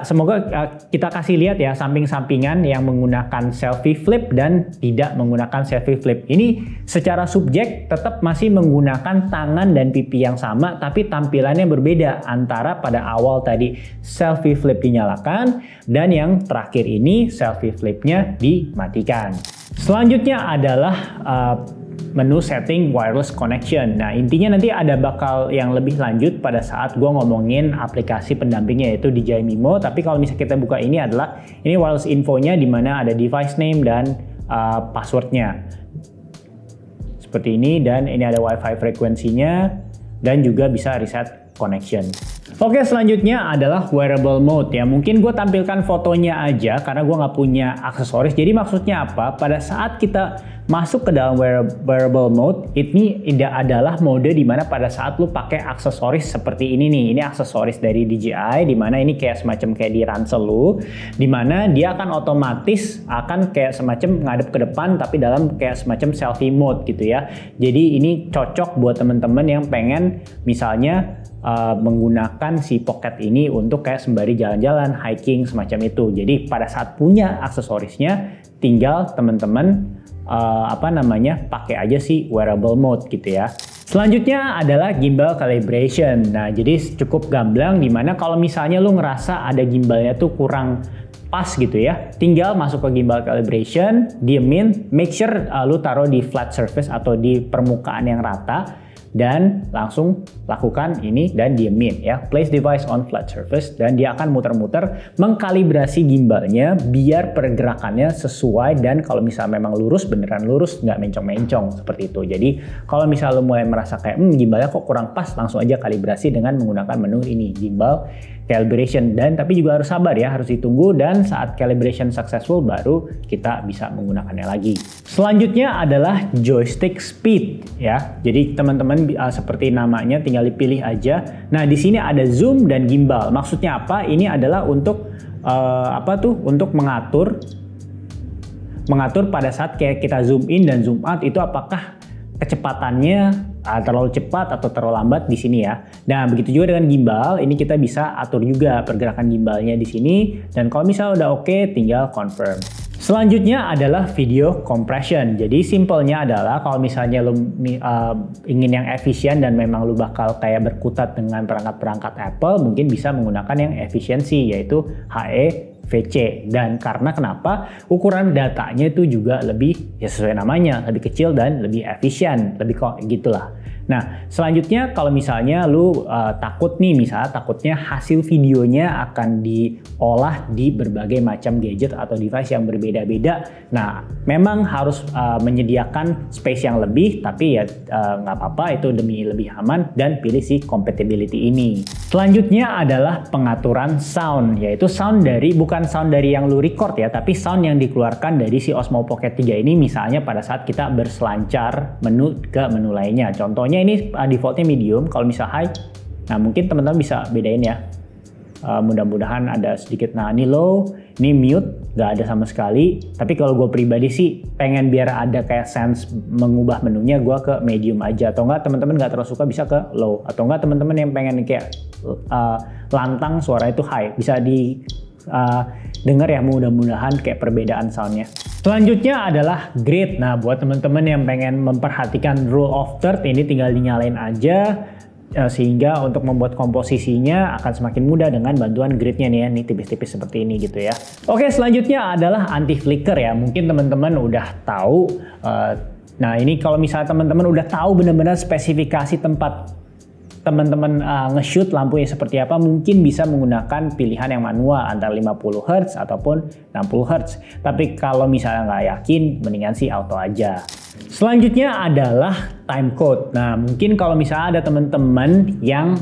semoga kita kasih lihat ya samping-sampingan yang menggunakan selfie flip dan tidak menggunakan selfie flip. Ini secara subjek tetap masih menggunakan tangan dan pipi yang sama, tapi tampilannya berbeda antara pada awal tadi selfie flip dinyalakan dan yang terakhir ini selfie flipnya dimatikan. Selanjutnya adalah menu setting wireless connection. Nah, intinya nanti ada bakal yang lebih lanjut pada saat gue ngomongin aplikasi pendampingnya yaitu DJI Mimo. Tapi kalau misalnya kita buka ini adalah ini wireless infonya di mana ada device name dan passwordnya. Seperti ini, dan ini ada WiFi frekuensinya dan juga bisa reset connection. Oke, selanjutnya adalah wearable mode ya. Mungkin gue tampilkan fotonya aja karena gue nggak punya aksesoris. Jadi maksudnya apa? Pada saat kita masuk ke dalam wearable mode, ini adalah mode dimana pada saat lu pakai aksesoris seperti ini nih. Ini aksesoris dari DJI, dimana ini kayak semacam kayak di ransel lu, dimana dia akan otomatis akan kayak semacam ngadep ke depan tapi dalam kayak semacam selfie mode gitu ya. Jadi ini cocok buat temen-temen yang pengen misalnya menggunakan si pocket ini untuk kayak sembari jalan-jalan, hiking, semacam itu. Jadi pada saat punya aksesorisnya, tinggal teman-teman pakai aja si wearable mode gitu ya. Selanjutnya adalah gimbal calibration. Nah, jadi cukup gamblang dimana kalau misalnya lu ngerasa ada gimbalnya tuh kurang pas gitu ya, tinggal masuk ke gimbal calibration, diemin, make sure lu taruh di flat surface atau di permukaan yang rata, dan langsung lakukan ini dan diemin ya. Place device on flat surface, dan dia akan muter-muter mengkalibrasi gimbalnya biar pergerakannya sesuai, dan kalau misalnya memang lurus, beneran lurus, nggak mencong-mencong seperti itu. Jadi kalau misalnya lo mulai merasa kayak gimbalnya kok kurang pas, langsung aja kalibrasi dengan menggunakan menu ini, gimbal calibration. Dan tapi juga harus sabar ya, harus ditunggu, dan saat calibration successful baru kita bisa menggunakannya lagi. Selanjutnya adalah joystick speed ya. Jadi teman-teman seperti namanya tinggal dipilih aja. Nah, di sini ada zoom dan gimbal. Maksudnya apa? Ini adalah untuk untuk mengatur pada saat kayak kita zoom in dan zoom out itu apakah kecepatannya terlalu cepat atau terlalu lambat di sini ya. Nah, begitu juga dengan gimbal, ini kita bisa atur juga pergerakan gimbalnya di sini, dan kalau misalnya udah oke, tinggal confirm. Selanjutnya adalah video compression. Jadi simpelnya adalah kalau misalnya lu ingin yang efisien dan memang lu bakal kayak berkutat dengan perangkat-perangkat Apple, mungkin bisa menggunakan yang efisiensi yaitu HEVC. Dan karena kenapa? Ukuran datanya itu juga lebih, ya sesuai namanya, lebih kecil dan lebih efisien, lebih kok gitulah. Nah, selanjutnya kalau misalnya lu takutnya hasil videonya akan diolah di berbagai macam gadget atau device yang berbeda-beda. Nah, memang harus menyediakan space yang lebih, tapi ya nggak apa-apa, itu demi lebih aman, dan pilih si compatibility ini. Selanjutnya adalah pengaturan sound, yaitu bukan sound dari yang lu record ya, tapi sound yang dikeluarkan dari si Osmo Pocket 3 ini, misalnya pada saat kita berselancar menu ke menu lainnya. Contohnya ini defaultnya medium, kalau misal high, nah mungkin teman-teman bisa bedain ya. Mudah-mudahan ada sedikit. Nah, ini low, ini mute, nggak ada sama sekali. Tapi kalau gue pribadi sih pengen biar ada kayak sense mengubah menunya, gue ke medium aja. Atau enggak teman-teman nggak terlalu suka bisa ke low. Atau enggak teman-teman yang pengen kayak lantang suara itu high, bisa denger ya, mudah-mudahan kayak perbedaan soundnya. Selanjutnya adalah grid. Nah, buat teman-teman yang pengen memperhatikan rule of third, ini tinggal dinyalain aja, sehingga untuk membuat komposisinya akan semakin mudah dengan bantuan gridnya nih ya, ini tipis-tipis seperti ini gitu ya. Oke, selanjutnya adalah anti flicker ya. Mungkin teman-teman udah tahu. Nah, ini kalau misalnya teman-teman udah tahu benar-benar spesifikasi tempat teman-teman nge-shoot lampunya seperti apa, mungkin bisa menggunakan pilihan yang manual antara 50 Hz ataupun 60 Hz. Tapi kalau misalnya nggak yakin, mendingan sih auto aja. Selanjutnya adalah timecode. Nah, mungkin kalau misalnya ada teman-teman yang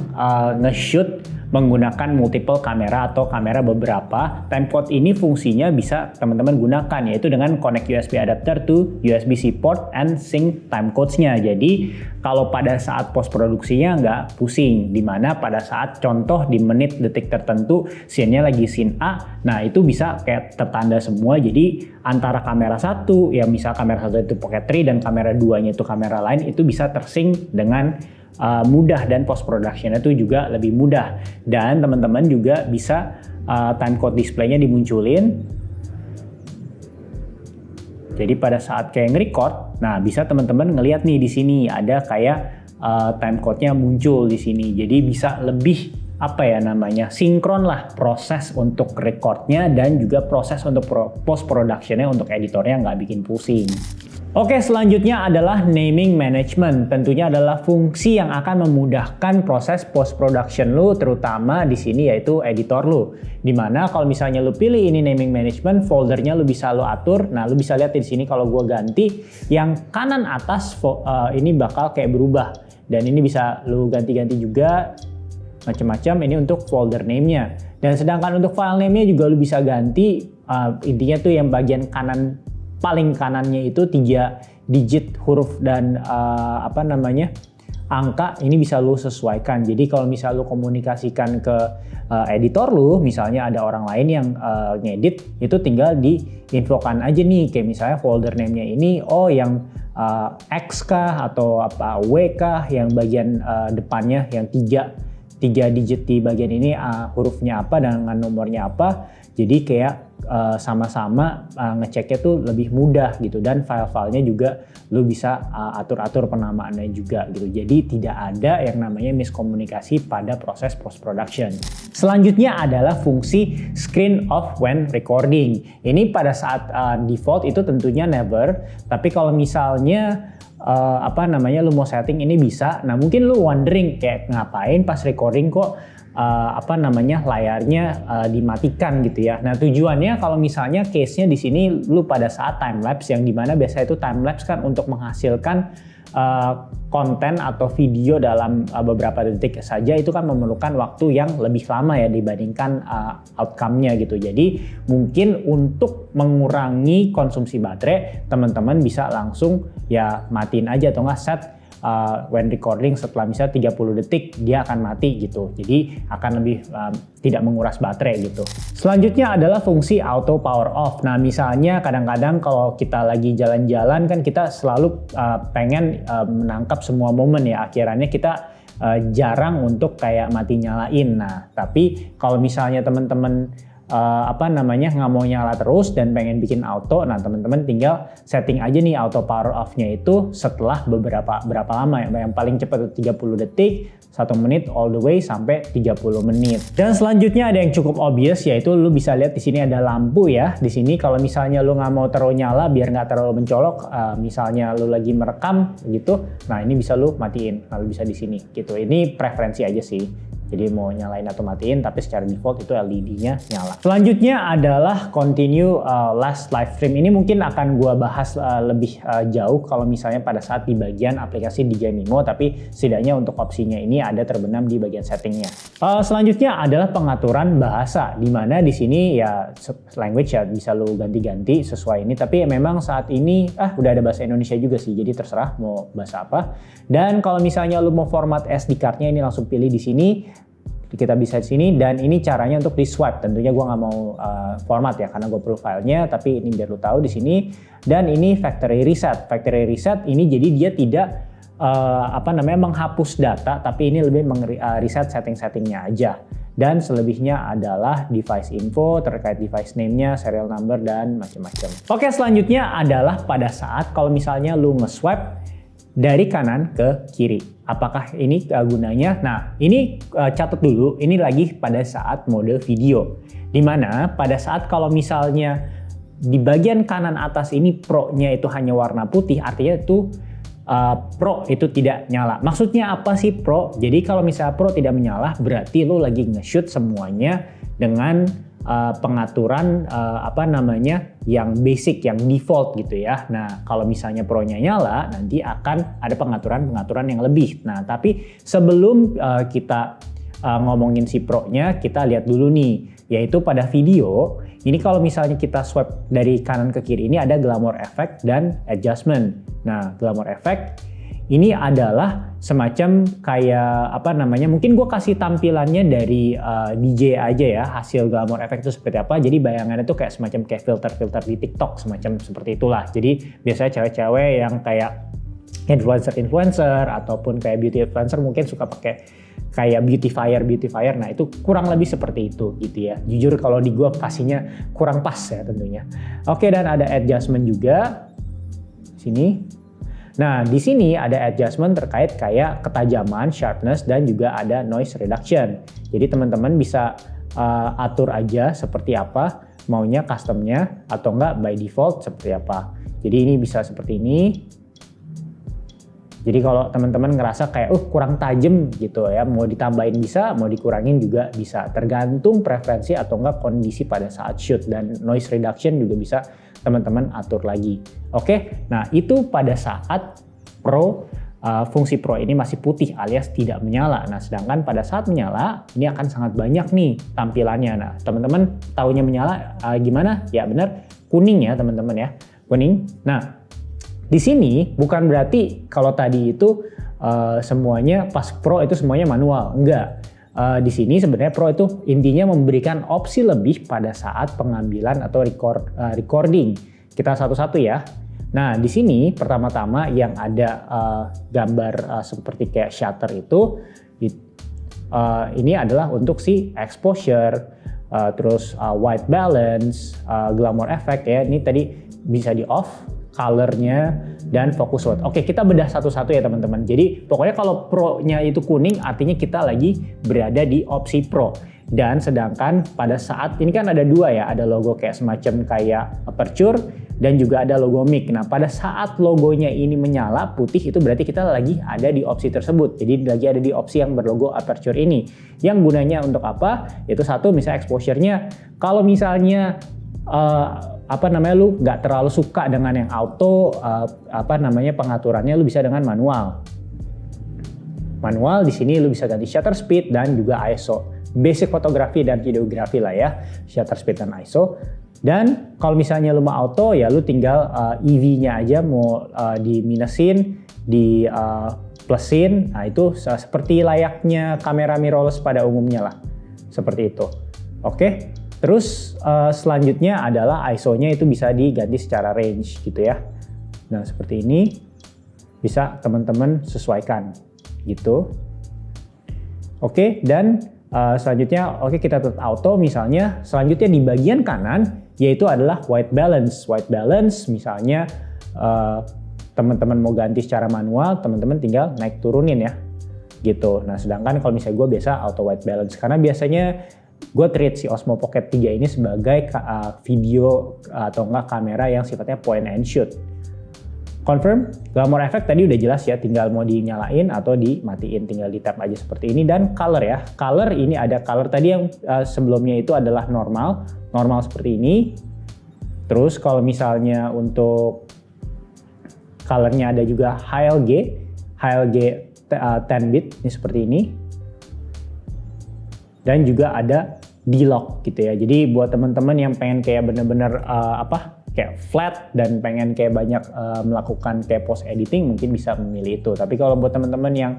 nge-shoot menggunakan multiple kamera atau kamera beberapa, timecode ini fungsinya bisa teman-teman gunakan, yaitu dengan connect USB adapter to USB-C port and sync timecodes-nya. Jadi kalau pada saat post produksinya nggak pusing, dimana pada saat contoh di menit detik tertentu scene-nya lagi scene A, nah itu bisa kayak tertanda semua. Jadi antara kamera satu, ya misal kamera satu itu Pocket 3 dan kamera 2-nya itu kamera lain, itu bisa tersync dengan mudah, dan post production itu juga lebih mudah. Dan teman-teman juga bisa timecode display-nya dimunculin. Jadi pada saat kayak nge-record, nah bisa teman-teman ngelihat nih di sini ada kayak timecode-nya muncul di sini. Jadi bisa lebih sinkron lah proses untuk recordnya dan juga proses untuk post productionnya untuk editornya nggak bikin pusing. Oke, selanjutnya adalah naming management. Tentunya adalah fungsi yang akan memudahkan proses post production lu, terutama di sini yaitu editor lu. Dimana kalau misalnya lu pilih ini naming management, foldernya lu bisa lu atur. Nah, lu bisa lihat di sini kalau gua ganti yang kanan atas ini bakal kayak berubah. Dan ini bisa lu ganti-ganti juga macam-macam ini untuk folder name-nya. Dan sedangkan untuk file name-nya juga lu bisa ganti. Intinya tuh yang bagian kanan paling kanannya itu 3 digit huruf dan angka ini bisa lu sesuaikan. Jadi kalau misal lu komunikasikan ke editor lu, misalnya ada orang lain yang ngedit, itu tinggal diinfokan aja nih, kayak misalnya folder name-nya ini yang X kah atau W kah, yang bagian depannya yang 3 digit di bagian ini hurufnya apa dengan nomornya apa. Jadi kayak sama-sama ngeceknya tuh lebih mudah gitu, dan file-filenya juga lu bisa atur-atur penamaannya juga gitu. Jadi tidak ada yang namanya miskomunikasi pada proses post production. Selanjutnya adalah fungsi screen off when recording. Ini pada saat default itu tentunya never, tapi kalau misalnya lu mau setting ini bisa. Nah, mungkin lu wondering kayak ngapain pas recording kok layarnya dimatikan gitu ya. Nah, tujuannya kalau misalnya case-nya di sini lu pada saat time lapse, yang dimana biasa itu time lapse kan untuk menghasilkan konten atau video dalam beberapa detik saja, itu kan memerlukan waktu yang lebih lama ya dibandingkan outcome-nya gitu. Jadi mungkin untuk mengurangi konsumsi baterai, teman-teman bisa langsung ya matiin aja atau nggak set when recording setelah misalnya 30 detik dia akan mati gitu. Jadi akan lebih tidak menguras baterai gitu. Selanjutnya adalah fungsi auto power off. Nah, misalnya kadang-kadang kalau kita lagi jalan-jalan kan kita selalu pengen menangkap semua momen ya. Akhirnya kita jarang untuk kayak mati nyalain. Nah, tapi kalau misalnya teman-teman nggak mau nyala terus dan pengen bikin auto, nah teman-teman tinggal setting aja nih auto power off-nya itu setelah berapa lama ya. Yang paling cepat itu 30 detik, 1 menit all the way sampai 30 menit. Dan selanjutnya ada yang cukup obvious, yaitu lu bisa lihat di sini ada lampu ya. Di sini kalau misalnya lu nggak mau terlalu nyala biar nggak terlalu mencolok, misalnya lu lagi merekam gitu, nah ini bisa lu matiin. Lalu bisa di sini gitu. Ini preferensi aja sih. Jadi mau nyalain atau matiin, tapi secara default itu LED-nya nyala. Selanjutnya adalah continue last live stream. Ini mungkin akan gua bahas lebih jauh kalau misalnya pada saat di bagian aplikasi DJI Mimo, tapi setidaknya untuk opsinya ini ada terbenam di bagian settingnya. Selanjutnya adalah pengaturan bahasa, di mana di sini ya language ya bisa lu ganti-ganti sesuai ini. Tapi memang saat ini udah ada bahasa Indonesia juga sih, jadi terserah mau bahasa apa. Dan kalau misalnya lu mau format SD card-nya ini langsung pilih di sini. Kita bisa di sini, dan ini caranya untuk di swipe. Tentunya gue nggak mau format ya karena gue perlu filenya, tapi ini biar lu tahu di sini. Dan ini factory reset. Factory reset ini jadi dia tidak menghapus data, tapi ini lebih reset setting-settingnya aja. Dan selebihnya adalah device info terkait device name-nya, serial number, dan macam-macam. Oke, selanjutnya adalah pada saat kalau misalnya lu nge-swipe dari kanan ke kiri. Apakah ini gunanya? Nah, ini catat dulu, ini lagi pada saat mode video. Dimana pada saat kalau misalnya di bagian kanan atas ini Pro-nya itu hanya warna putih, artinya itu Pro itu tidak nyala. Maksudnya apa sih Pro? Jadi kalau misalnya Pro tidak menyala, berarti lo lagi nge-shoot semuanya dengan pengaturan yang basic, yang default gitu ya. Nah, kalau misalnya Pro-nya nyala, nanti akan ada pengaturan yang lebih. Nah, tapi sebelum kita ngomongin si Pro-nya, kita lihat dulu nih, yaitu pada video. Ini kalau misalnya kita swipe dari kanan ke kiri, ini ada glamour effect dan adjustment. Nah, glamour effect ini adalah semacam kayak mungkin gue kasih tampilannya dari DJ aja ya, hasil glamour effect itu seperti apa. Jadi bayangannya tuh kayak semacam kayak filter-filter di TikTok, semacam seperti itulah. Jadi biasanya cewek-cewek yang kayak influencer ataupun kayak beauty influencer mungkin suka pakai kayak beautifier. Nah, itu kurang lebih seperti itu gitu ya. Jujur kalau di gue kasihnya kurang pas ya tentunya. Oke, dan ada adjustment juga sini. Nah, di sini ada adjustment terkait kayak ketajaman, sharpness, dan juga ada noise reduction. Jadi teman-teman bisa atur aja seperti apa maunya customnya atau enggak by default seperti apa. Jadi ini bisa seperti ini. Jadi kalau teman-teman ngerasa kayak kurang tajam gitu ya, mau ditambahin bisa, mau dikurangin juga bisa. Tergantung preferensi atau enggak kondisi pada saat shoot, dan noise reduction juga bisa teman-teman atur lagi. Oke, nah itu pada saat Pro, fungsi Pro ini masih putih alias tidak menyala. Nah sedangkan pada saat menyala ini akan sangat banyak nih tampilannya. Nah teman-teman taunya menyala gimana? Ya benar, kuning ya teman-teman ya, kuning. Nah di sini bukan berarti kalau tadi itu semuanya pas Pro itu semuanya manual, enggak. Di sini sebenarnya Pro itu intinya memberikan opsi lebih pada saat pengambilan atau recording. Kita satu-satu ya. Nah di sini pertama-tama yang ada gambar seperti kayak shutter itu, ini adalah untuk si exposure, terus white balance, glamour effect ya. Ini tadi bisa di off. Colornya dan focus mode. Oke, kita bedah satu-satu ya teman-teman. Jadi pokoknya kalau Pro-nya itu kuning artinya kita lagi berada di opsi Pro. Dan sedangkan pada saat ini kan ada dua ya, ada logo kayak semacam kayak aperture dan juga ada logo mic. Nah pada saat logonya ini menyala putih itu berarti kita lagi ada di opsi tersebut. Jadi lagi ada di opsi yang berlogo aperture ini. Yang gunanya untuk apa? Itu satu, misalnya exposure-nya. Kalau misalnya lu nggak terlalu suka dengan yang auto, pengaturannya lu bisa dengan manual. Manual di sini lu bisa ganti shutter speed dan juga ISO. Basic fotografi dan videografi lah ya, shutter speed dan ISO. Dan kalau misalnya lu mau auto ya lu tinggal EV-nya aja mau diminusin, di plusin. Nah itu seperti layaknya kamera mirrorless pada umumnya lah. Seperti itu. Oke. Terus selanjutnya adalah ISO-nya itu bisa diganti secara range gitu ya. Nah seperti ini bisa teman-teman sesuaikan gitu. Oke, dan selanjutnya kita tetap auto misalnya. Selanjutnya di bagian kanan yaitu adalah white balance. White balance misalnya teman-teman mau ganti secara manual, teman-teman tinggal naik turunin ya gitu. Nah sedangkan kalau misalnya gue biasa auto white balance karena biasanya gue treat si Osmo Pocket 3 ini sebagai video atau enggak kamera yang sifatnya point and shoot. Confirm, glamour effect tadi udah jelas ya, tinggal mau dinyalain atau dimatiin, tinggal di tap aja seperti ini. Dan color ya, color ini ada color tadi yang sebelumnya itu adalah normal seperti ini. Terus kalau misalnya untuk colornya ada juga HLG 10 bit ini seperti ini. Dan juga ada D-Lock gitu ya. Jadi buat teman-teman yang pengen kayak bener-bener kayak flat dan pengen kayak banyak melakukan kayak post editing mungkin bisa memilih itu. Tapi kalau buat teman-teman yang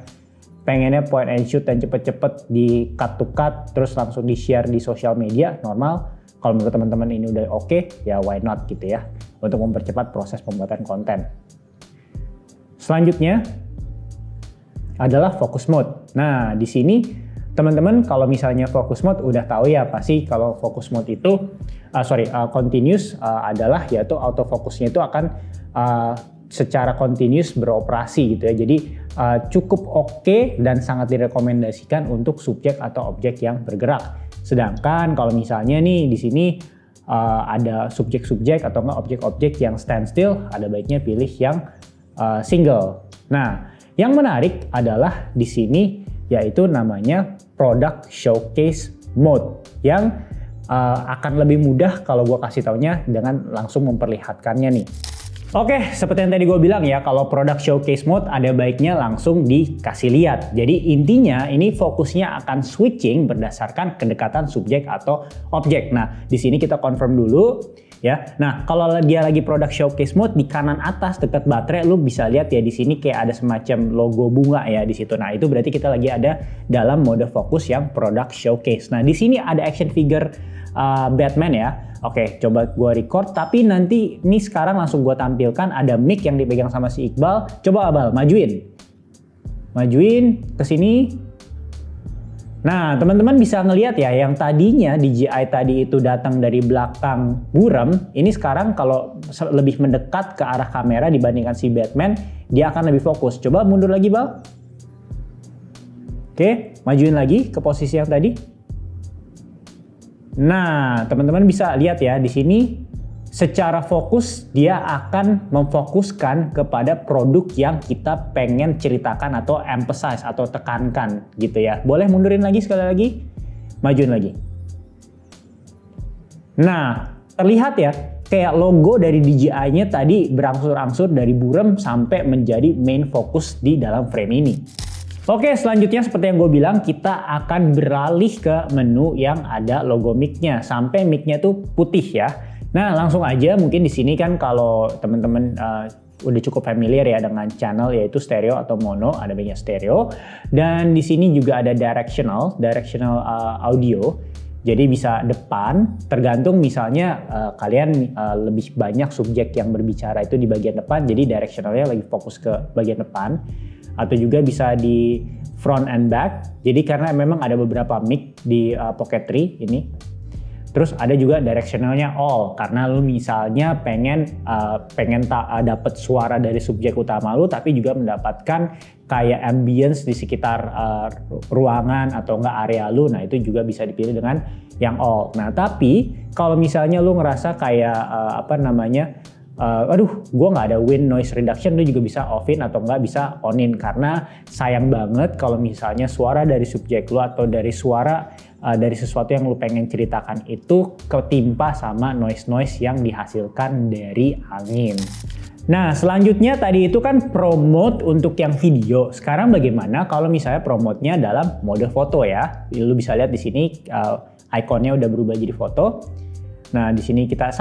pengennya point and shoot dan cepet-cepet di cut to cut terus langsung di share di sosial media normal, kalau menurut teman-teman ini udah oke, ya why not gitu ya, untuk mempercepat proses pembuatan konten. Selanjutnya adalah focus mode. Nah di sini teman-teman kalau misalnya focus mode udah tahu ya pasti kalau focus mode itu continuous adalah yaitu autofocusnya itu akan secara continuous beroperasi gitu ya. Jadi cukup oke dan sangat direkomendasikan untuk subjek atau objek yang bergerak. Sedangkan kalau misalnya nih di sini ada subjek-subjek atau enggak objek-objek yang standstill, ada baiknya pilih yang single. Nah, yang menarik adalah di sini yaitu namanya Product Showcase Mode yang akan lebih mudah kalau gue kasih taunya dengan langsung memperlihatkannya nih. Oke, seperti yang tadi gue bilang ya, kalau Product Showcase Mode ada baiknya langsung dikasih lihat. Jadi intinya ini fokusnya akan switching berdasarkan kedekatan subjek atau objek. Nah, di sini kita confirm dulu ya. Nah, kalau dia lagi Product Showcase Mode di kanan atas dekat baterai, lu bisa lihat ya di sini kayak ada semacam logo bunga ya di situ. Nah, itu berarti kita lagi ada dalam mode fokus yang Product Showcase. Nah, di sini ada action figure Batman ya. Oke, coba gue record, tapi nanti ini sekarang langsung gue tampilkan ada mic yang dipegang sama si Iqbal. Coba Abal, majuin ke sini. Nah, teman-teman bisa ngelihat ya, yang tadinya DJI tadi itu datang dari belakang buram, ini sekarang kalau lebih mendekat ke arah kamera dibandingkan si Batman, dia akan lebih fokus. Coba mundur lagi, Bal. Oke, majuin lagi ke posisi yang tadi. Nah, teman-teman bisa lihat ya di sini secara fokus dia akan memfokuskan kepada produk yang kita pengen ceritakan atau emphasize atau tekankan gitu ya. Boleh mundurin lagi sekali lagi, majuin lagi. Nah, terlihat ya kayak logo dari DJI-nya tadi berangsur-angsur dari buram sampai menjadi main fokus di dalam frame ini. Oke, selanjutnya seperti yang gue bilang, kita akan beralih ke menu yang ada logo mic-nya sampai mic-nya tuh putih ya. Nah, langsung aja mungkin di sini kan kalau teman-teman udah cukup familiar ya dengan channel yaitu stereo atau mono, ada banyak stereo. Dan di sini juga ada directional audio. Jadi bisa depan, tergantung misalnya kalian lebih banyak subjek yang berbicara itu di bagian depan, jadi directionalnya lagi fokus ke bagian depan. Atau juga bisa di front and back, jadi karena memang ada beberapa mic di Pocket 3 ini. Terus ada juga directionalnya all, karena lu misalnya pengen dapat suara dari subjek utama lu, tapi juga mendapatkan kayak ambience di sekitar ruangan atau enggak area lu. Nah itu juga bisa dipilih dengan yang all. Nah tapi kalau misalnya lu ngerasa kayak aduh gue nggak ada wind noise reduction, lu juga bisa off-in atau nggak bisa on-in, karena sayang banget kalau misalnya suara dari subjek lu atau dari suara dari sesuatu yang lu pengen ceritakan itu ketimpa sama noise-noise yang dihasilkan dari angin. Nah selanjutnya tadi itu kan promote untuk yang video. Sekarang bagaimana kalau misalnya promote-nya dalam mode foto ya? Lu bisa lihat di sini ikonnya udah berubah jadi foto. Nah, di sini kita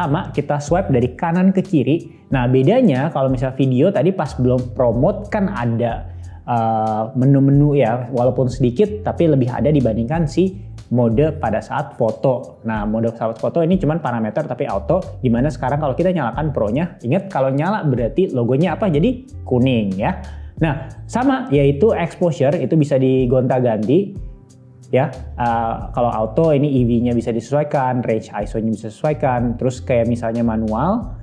swipe dari kanan ke kiri. Nah, bedanya kalau misalnya video tadi pas belum promote kan ada menu-menu ya, walaupun sedikit tapi lebih ada dibandingkan si mode pada saat foto. Nah, mode saat foto ini cuman parameter tapi auto, dimana sekarang kalau kita nyalakan Pro-nya, ingat kalau nyala berarti logonya apa? Jadi kuning ya. Nah, sama yaitu exposure itu bisa digonta-ganti. Ya, kalau auto ini EV-nya bisa disesuaikan, range ISO-nya bisa disesuaikan, terus kayak misalnya manual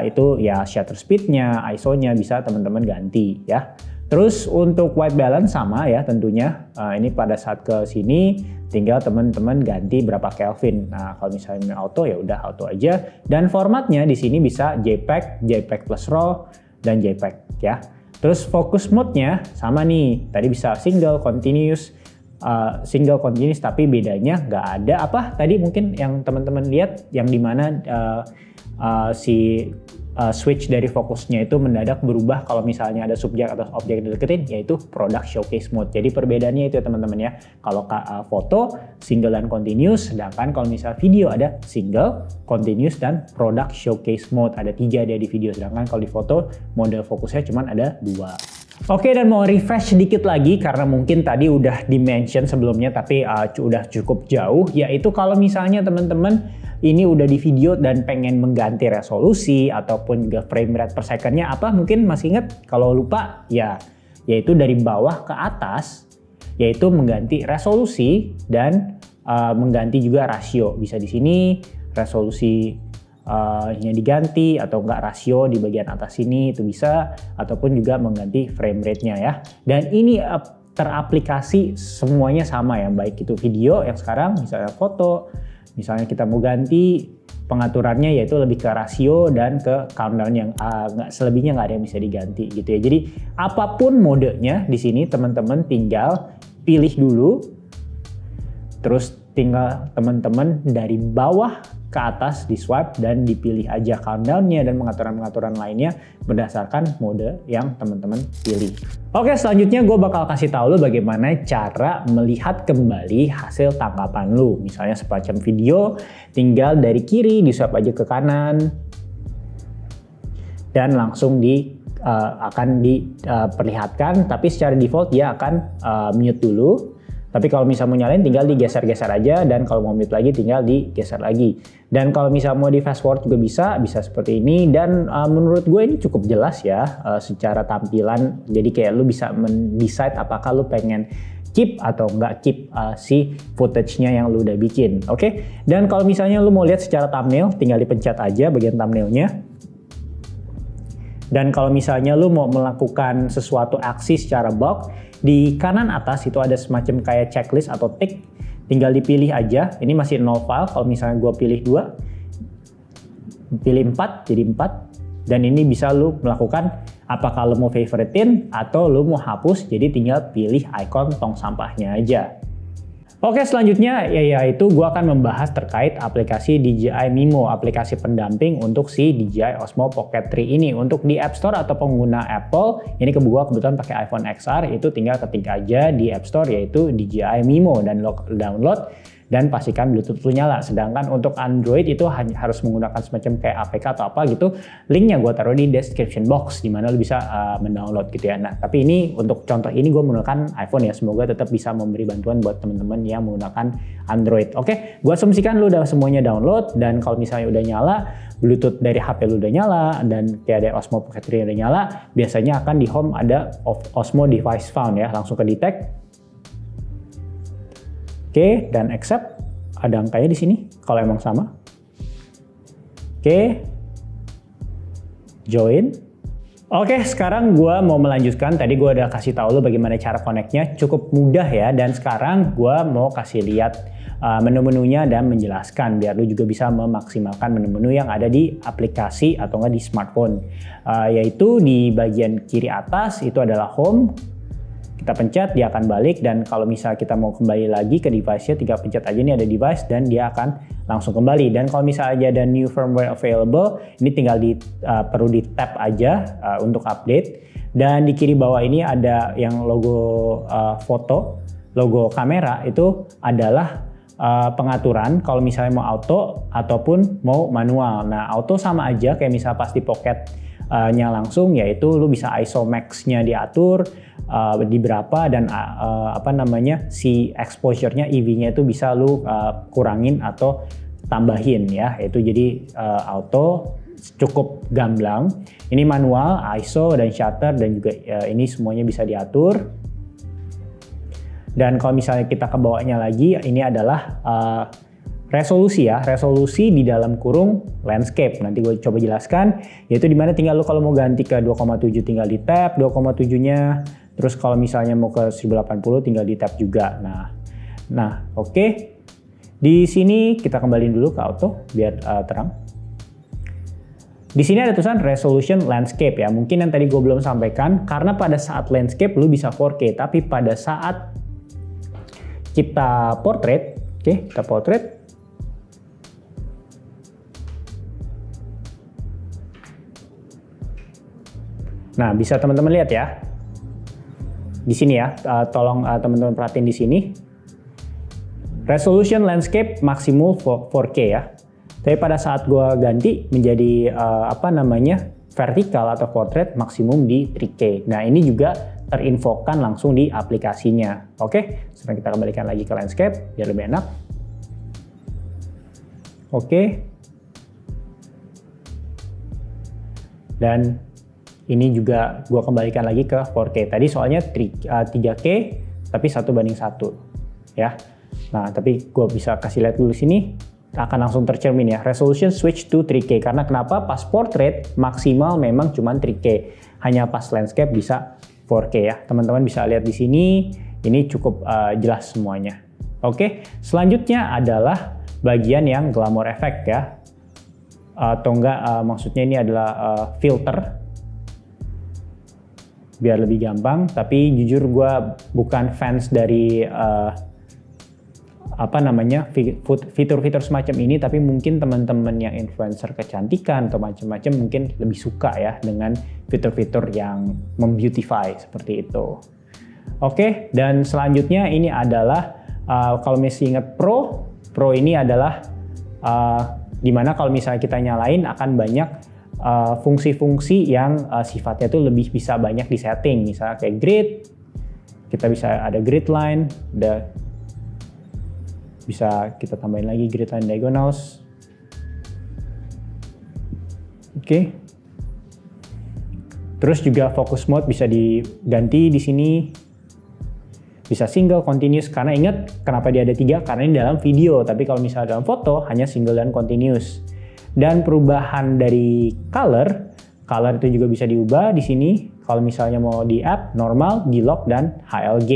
itu ya shutter speed-nya, ISO-nya bisa teman-teman ganti ya. Terus untuk white balance sama ya tentunya, ini pada saat ke sini tinggal teman-teman ganti berapa Kelvin. Nah kalau misalnya auto ya udah auto aja, dan formatnya di sini bisa JPEG, JPEG plus RAW, dan JPEG ya. Terus focus mode-nya sama nih, tadi bisa single, continuous, tapi bedanya nggak ada apa tadi mungkin yang teman-teman lihat yang dimana switch dari fokusnya itu mendadak berubah kalau misalnya ada subjek atau objek dideketin, yaitu product showcase mode. Jadi perbedaannya itu ya teman-teman ya, kalau foto single dan continuous, sedangkan kalau misalnya video ada single, continuous, dan product showcase mode. Ada 3 dia di video, sedangkan kalau di foto mode fokusnya cuma ada 2. Oke, dan mau refresh sedikit lagi karena mungkin tadi udah di-mention sebelumnya tapi udah cukup jauh, yaitu kalau misalnya teman-teman ini udah di video dan pengen mengganti resolusi ataupun juga frame rate per secondnya apa, mungkin masih ingat? Kalau lupa ya, yaitu dari bawah ke atas, yaitu mengganti resolusi dan mengganti juga rasio. Bisa di sini resolusi diganti atau enggak rasio di bagian atas sini itu bisa, ataupun juga mengganti frame rate-nya ya. Dan ini teraplikasi semuanya sama ya, baik itu video yang sekarang misalnya foto, misalnya kita mau ganti pengaturannya yaitu lebih ke rasio dan ke countdown yang selebihnya nggak ada yang bisa diganti gitu ya. Jadi apapun modenya di sini teman-teman tinggal pilih dulu, terus tinggal teman-teman dari bawah ke atas di swipe dan dipilih aja countdown-nya dan pengaturan-pengaturan lainnya berdasarkan mode yang teman-teman pilih. Oke, selanjutnya gue bakal kasih tahu lo bagaimana cara melihat kembali hasil tangkapan lo. Misalnya semacam video, tinggal dari kiri di swipe aja ke kanan dan langsung akan diperlihatkan, tapi secara default dia akan mute dulu. Tapi kalau misalnya mau nyalain tinggal digeser-geser aja, dan kalau mau mute lagi tinggal digeser lagi. Dan kalau misalnya mau di fast forward juga bisa seperti ini. Dan menurut gue ini cukup jelas ya secara tampilan. Jadi kayak lu bisa mendecide apakah lu pengen keep atau nggak keep si footage-nya yang lu udah bikin. Oke? Dan kalau misalnya lu mau lihat secara thumbnail, tinggal dipencet aja bagian thumbnailnya. Dan kalau misalnya lu mau melakukan sesuatu aksi secara bulk, di kanan atas itu ada semacam kayak checklist atau tick. tinggal dipilih aja. Ini masih 0 file. Kalau misalnya gue pilih 2, pilih 4 jadi 4. Dan ini bisa lu melakukan apakah lu mau favoritin atau lu mau hapus, jadi tinggal pilih icon tong sampahnya aja. Oke, selanjutnya yaitu gue akan membahas terkait aplikasi DJI Mimo, aplikasi pendamping untuk si DJI Osmo Pocket 3 ini. Untuk di App Store atau pengguna Apple, ini kebetulan pakai iPhone XR, itu tinggal ketik aja di App Store yaitu DJI Mimo dan download dan pastikan Bluetooth lu nyala. Sedangkan untuk Android itu hanya harus menggunakan semacam kayak APK atau apa gitu. Linknya gue taruh di description box di mana lu bisa mendownload gitu ya. Nah, tapi ini untuk contoh ini gue menggunakan iPhone ya. Semoga tetap bisa memberi bantuan buat teman-teman yang menggunakan Android. Oke, gue asumsikan lu udah semuanya download dan kalau misalnya udah nyala, Bluetooth dari HP lu udah nyala dan kayak ada Osmo Pocket 3 udah nyala, biasanya akan di home ada Osmo Device Found ya. Langsung ke detect. Oke, dan accept, ada angkanya di sini kalau emang sama. Oke, join. Oke, sekarang gue mau melanjutkan. Tadi gue udah kasih tahu lo bagaimana cara connect-nya, cukup mudah ya. Dan sekarang gue mau kasih lihat menu-menunya dan menjelaskan biar lo juga bisa memaksimalkan menu-menu yang ada di aplikasi atau enggak di smartphone. Yaitu di bagian kiri atas itu adalah home. Kita pencet, dia akan balik, dan kalau misalnya kita mau kembali lagi ke device-nya, tinggal pencet aja nih ada device dan dia akan langsung kembali. Dan kalau misalnya ada new firmware available, ini tinggal perlu di tap aja untuk update. Dan di kiri bawah ini ada yang logo foto, logo kamera, itu adalah pengaturan kalau misalnya mau auto ataupun mau manual. Nah, auto sama aja kayak misalnya pas di pocket-nya langsung, yaitu lu bisa ISO max-nya diatur di berapa dan si exposure-nya EV-nya itu bisa lu kurangin atau tambahin ya. Itu jadi auto cukup gamblang. Ini manual, ISO dan shutter dan juga ini semuanya bisa diatur. Dan kalau misalnya kita ke bawahnya lagi, ini adalah resolusi ya, resolusi di dalam kurung landscape. Nanti gue coba jelaskan, yaitu dimana tinggal lu kalau mau ganti ke 2,7 tinggal di tap 2,7-nya. Terus kalau misalnya mau ke 1080 tinggal di tap juga. Nah, oke. Di sini kita kembaliin dulu ke auto biar terang. Di sini ada tulisan resolution landscape ya. Mungkin yang tadi gue belum sampaikan, karena pada saat landscape lu bisa 4K, tapi pada saat kita portrait, oke, kita portrait. Nah, bisa teman-teman lihat ya. Di sini ya, tolong teman-teman perhatiin di sini. Resolution landscape maksimal 4K ya. Tapi pada saat gue ganti menjadi vertikal atau portrait maksimum di 3K. Nah, ini juga terinfokan langsung di aplikasinya. Oke, sekarang kita kembalikan lagi ke landscape biar lebih enak. Oke. Dan ini juga gue kembalikan lagi ke 4K. Tadi soalnya 3K tapi 1:1 ya. Nah, tapi gue bisa kasih lihat dulu sini, akan langsung tercermin ya. Resolution switch to 3K. Karena kenapa? Pas portrait maksimal memang cuma 3K. Hanya pas landscape bisa 4K ya. Teman-teman bisa lihat di sini, ini cukup jelas semuanya. Oke, selanjutnya adalah bagian yang glamour effect ya. Atau enggak, maksudnya ini adalah filter. Biar lebih gampang, tapi jujur gue bukan fans dari fitur-fitur semacam ini, tapi mungkin teman-teman yang influencer kecantikan atau macam-macam mungkin lebih suka ya dengan fitur-fitur yang membeautify seperti itu. Oke, dan selanjutnya ini adalah kalau masih ingat Pro ini adalah dimana kalau misalnya kita nyalain akan banyak fungsi-fungsi yang sifatnya tuh lebih bisa banyak di setting. Misalnya kayak grid, kita bisa ada grid line, bisa kita tambahin lagi grid line diagonals. Oke. Terus juga focus mode bisa diganti di sini. Bisa single, continuous, karena ingat kenapa dia ada 3, karena ini dalam video, tapi kalau misalnya dalam foto hanya single dan continuous. Dan perubahan dari color itu juga bisa diubah di sini. Kalau misalnya mau di app, normal, di lock, dan HLG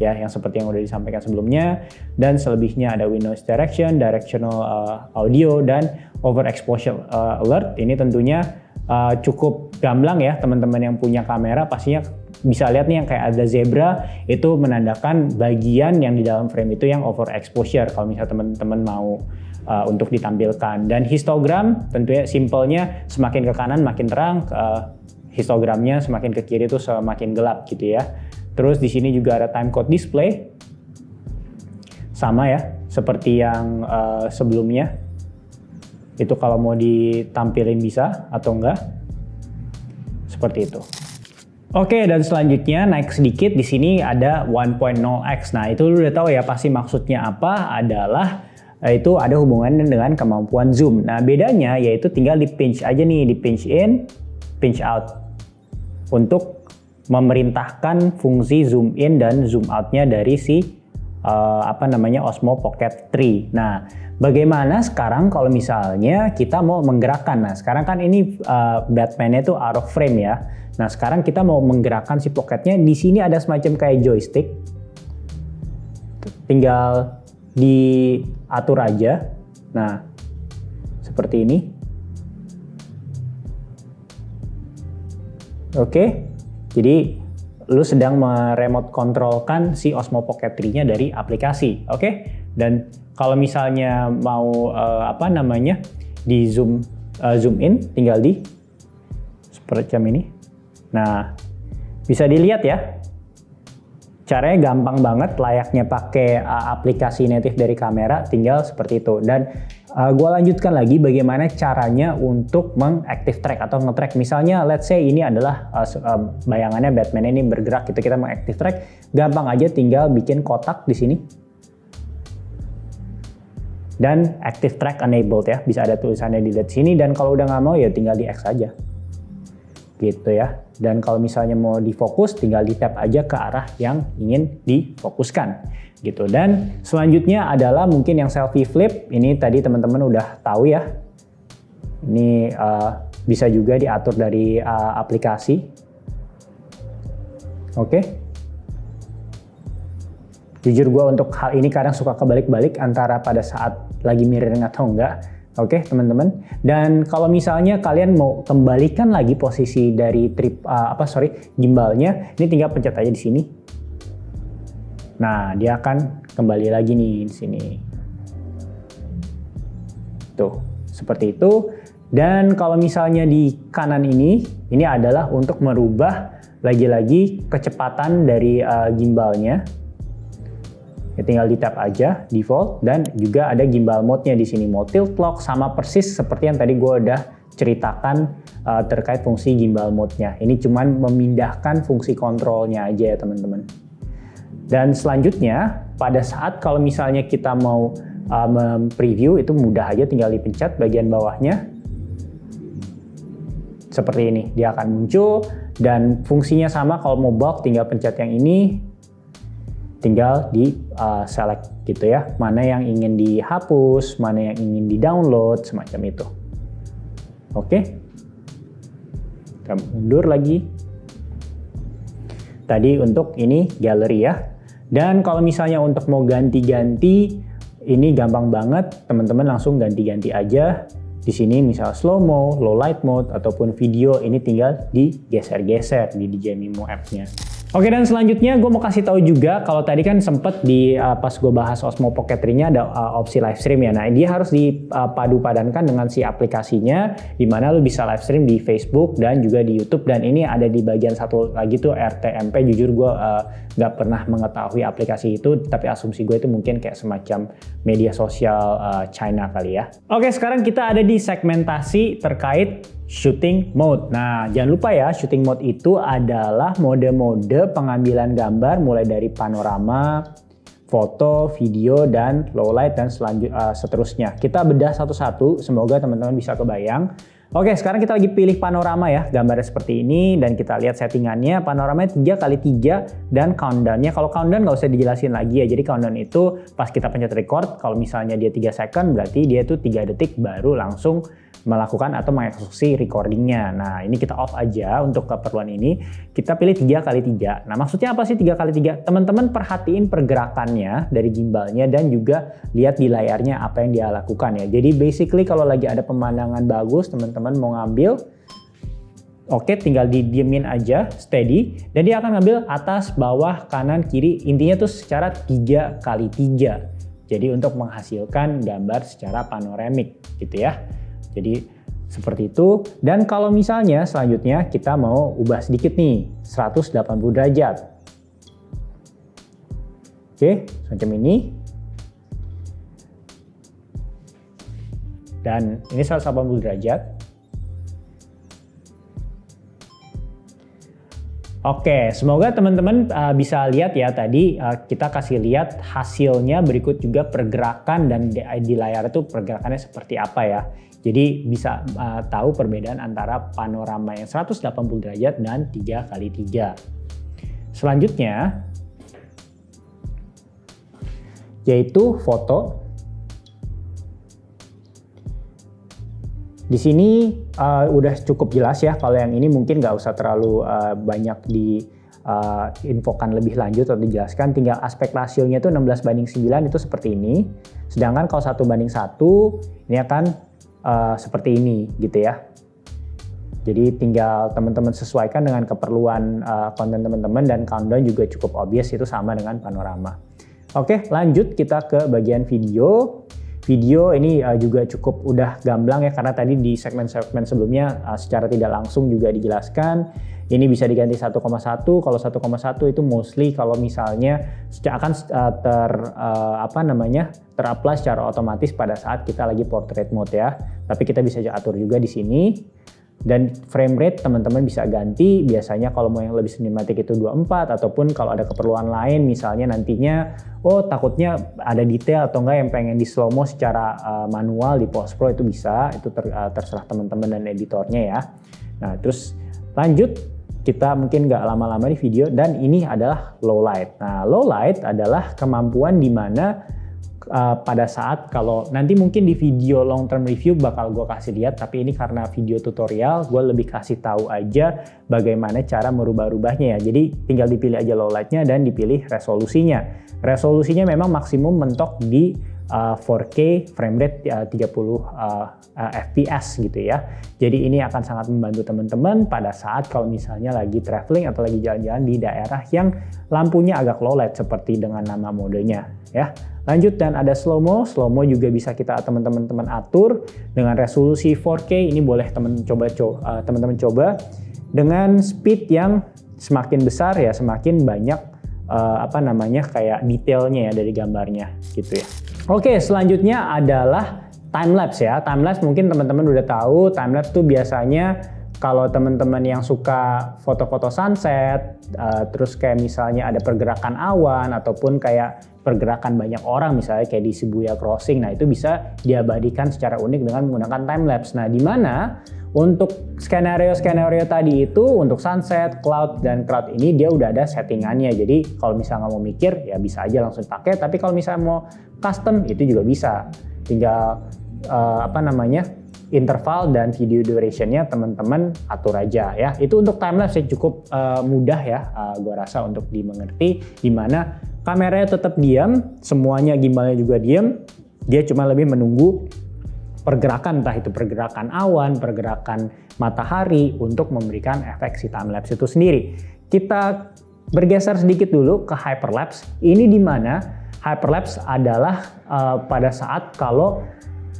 ya, yang seperti yang udah disampaikan sebelumnya. Dan selebihnya ada Windows Direction, Directional Audio, dan Overexposure Alert. Ini tentunya cukup gamblang ya, teman-teman yang punya kamera pastinya bisa lihat nih yang kayak ada zebra, itu menandakan bagian yang di dalam frame itu yang overexposure kalau misalnya teman-teman mau untuk ditampilkan. Dan histogram tentunya simpelnya semakin ke kanan makin terang, histogramnya semakin ke kiri itu semakin gelap gitu ya. Terus di sini juga ada timecode display, sama ya seperti yang sebelumnya. Itu kalau mau ditampilin bisa atau enggak, seperti itu. Oke, dan selanjutnya naik sedikit, di sini ada 1.0x. Nah, itu lu udah tahu ya pasti maksudnya apa, adalah itu ada hubungannya dengan kemampuan zoom. Nah, bedanya yaitu tinggal di pinch aja nih, di pinch in, pinch out untuk memerintahkan fungsi zoom in dan zoom out-nya dari si Osmo Pocket 3. Nah, bagaimana sekarang kalau misalnya kita mau menggerakkan? Nah, sekarang kan ini Batman-nya itu out of frame ya. Nah, sekarang kita mau menggerakkan si pocketnya. Di sini ada semacam kayak joystick. Tinggal diatur aja. Nah, seperti ini. Oke. Jadi, lu sedang meremote controlkan si Osmo Pocket 3-nya dari aplikasi. Oke. Dan kalau misalnya mau di zoom in, tinggal di seperti ini. Nah, bisa dilihat ya, caranya gampang banget, layaknya pakai aplikasi native dari kamera, tinggal seperti itu. Dan gue lanjutkan lagi bagaimana caranya untuk mengactive track atau nge-track. Misalnya, let's say ini adalah bayangannya Batman ini bergerak gitu, kita mengactive track, gampang aja tinggal bikin kotak di sini. Dan active track enabled ya, bisa ada tulisannya di sini, dan kalau udah nggak mau ya tinggal di X aja. Gitu ya. Dan kalau misalnya mau difokus, tinggal di tap aja ke arah yang ingin difokuskan gitu. Dan selanjutnya adalah mungkin yang selfie flip. Ini tadi teman-teman udah tahu ya. Ini bisa juga diatur dari aplikasi. Oke. Jujur gue untuk hal ini kadang suka kebalik-balik antara pada saat lagi mirroring atau enggak. Oke, teman-teman. Dan kalau misalnya kalian mau kembalikan lagi posisi dari gimbalnya, ini tinggal pencet aja di sini. Nah, dia akan kembali lagi nih di sini. Tuh, seperti itu. Dan kalau misalnya di kanan ini adalah untuk merubah lagi-lagi kecepatan dari gimbalnya. Ya, tinggal di tap aja default, dan juga ada gimbal mode-nya di sini, mode tilt lock, sama persis seperti yang tadi gue udah ceritakan terkait fungsi gimbal mode-nya. Ini cuman memindahkan fungsi kontrolnya aja ya teman-teman. Dan selanjutnya pada saat kalau misalnya kita mau preview, itu mudah aja, tinggal dipencet bagian bawahnya seperti ini, dia akan muncul. Dan fungsinya sama, kalau mau bulk tinggal pencet yang ini, tinggal di select gitu ya, mana yang ingin dihapus, mana yang ingin di-download, semacam itu. Oke. Kita mundur lagi. Tadi untuk ini gallery ya. Dan kalau misalnya untuk mau ganti-ganti, ini gampang banget, teman-teman langsung ganti-ganti aja. Di sini misal slow mo, low light mode, ataupun video, ini tinggal digeser-geser di DJI Mimo app-nya. Oke, dan selanjutnya gue mau kasih tahu juga, kalau tadi kan sempet di pas gue bahas Osmo Pocket 3-nya ada opsi live stream ya. Nah, dia harus dipadu-padankan dengan si aplikasinya, di mana lu bisa live stream di Facebook dan juga di YouTube. Dan ini ada di bagian satu lagi tuh RTMP. Jujur gue nggak pernah mengetahui aplikasi itu, tapi asumsi gue itu mungkin kayak semacam media sosial China kali ya. Oke, sekarang kita ada di segmentasi terkait shooting mode. Nah, jangan lupa ya, shooting mode itu adalah mode-mode pengambilan gambar mulai dari panorama, foto, video, dan low light, dan seterusnya. Kita bedah satu-satu, semoga teman-teman bisa kebayang. Oke, sekarang kita lagi pilih panorama ya, gambarnya seperti ini, dan kita lihat settingannya, panoramanya 3x3, dan countdown-nya, kalau countdown nggak usah dijelasin lagi ya, jadi countdown itu pas kita pencet record, kalau misalnya dia 3 second, berarti dia itu 3 detik baru langsung melakukan atau mengeksekusi recordingnya. Nah ini kita off aja untuk keperluan ini. Kita pilih 3x3. Nah maksudnya apa sih 3x3? Teman-teman perhatiin pergerakannya dari gimbalnya dan juga lihat di layarnya apa yang dia lakukan ya. Jadi basically kalau lagi ada pemandangan bagus, teman-teman mau ngambil, oke, tinggal didiemin aja, steady, dan dia akan ngambil atas, bawah, kanan, kiri, intinya tuh secara 3x3. Jadi untuk menghasilkan gambar secara panoramik gitu ya. Jadi seperti itu. Dan kalau misalnya selanjutnya kita mau ubah sedikit nih, 180 derajat. Oke, semacam ini. Dan ini 180 derajat. Oke, semoga teman-teman bisa lihat ya tadi kita kasih lihat hasilnya, berikut juga pergerakan dan di layar itu pergerakannya seperti apa ya. Jadi bisa tahu perbedaan antara panorama yang 180 derajat dan 3x3. Selanjutnya yaitu foto. Di sini udah cukup jelas ya, kalau yang ini mungkin nggak usah terlalu banyak diinfokan lebih lanjut atau dijelaskan, tinggal aspek rasionya itu 16:9 itu seperti ini. Sedangkan kalau 1:1 ini akan seperti ini gitu ya. Jadi tinggal teman-teman sesuaikan dengan keperluan konten teman-teman, dan countdown juga cukup obvious, itu sama dengan panorama. Oke, lanjut kita ke bagian video. Video ini juga cukup udah gamblang ya, karena tadi di segmen-segmen sebelumnya secara tidak langsung juga dijelaskan. Ini bisa diganti 1,1. Kalau 1,1 itu mostly kalau misalnya akan ter-apply secara otomatis pada saat kita lagi portrait mode ya. Tapi kita bisa atur juga di sini. Dan frame rate teman-teman bisa ganti, biasanya kalau mau yang lebih sinematik itu 24, ataupun kalau ada keperluan lain misalnya nantinya takutnya ada detail atau enggak yang pengen di slow mo secara manual di post pro, itu bisa, itu terserah teman-teman dan editornya ya. Nah terus lanjut, kita mungkin nggak lama-lama di video, dan ini adalah low light. Nah low light adalah kemampuan di mana pada saat kalau nanti mungkin di video long term review bakal gue kasih lihat, tapi ini karena video tutorial gue lebih kasih tahu aja bagaimana cara merubah-rubahnya ya. Jadi tinggal dipilih aja low lightnya dan dipilih resolusinya. Resolusinya memang maksimum mentok di 4K frame rate 30 fps gitu ya. Jadi ini akan sangat membantu teman-teman pada saat kalau misalnya lagi traveling atau lagi jalan-jalan di daerah yang lampunya agak low light seperti dengan nama modenya ya. Lanjut, dan ada slow mo. Slow mo juga bisa kita teman-teman atur dengan resolusi 4K. Ini boleh teman-teman coba dengan speed yang semakin besar ya, semakin banyak kayak detailnya ya dari gambarnya gitu ya. Oke, selanjutnya adalah time lapse ya. Time lapse mungkin teman-teman udah tahu, time lapse tuh biasanya kalau teman-teman yang suka foto-foto sunset, terus kayak misalnya ada pergerakan awan ataupun kayak pergerakan banyak orang misalnya kayak di Shibuya Crossing, nah itu bisa diabadikan secara unik dengan menggunakan time lapse. Nah, di mana untuk skenario-skenario tadi itu untuk sunset, cloud, dan crowd ini dia udah ada settingannya. Jadi kalau misalnya nggak mau mikir ya bisa aja langsung pakai. Tapi kalau misalnya mau custom itu juga bisa. Tinggal interval dan video durationnya teman-teman atur aja ya. Itu untuk timelapse cukup mudah ya, gua rasa untuk dimengerti, dimana kameranya tetap diam, semuanya gimbalnya juga diam, dia cuma lebih menunggu pergerakan, entah itu pergerakan awan, pergerakan matahari untuk memberikan efek si timelapse itu sendiri. Kita bergeser sedikit dulu ke hyperlapse. Ini di mana hyperlapse adalah pada saat kalau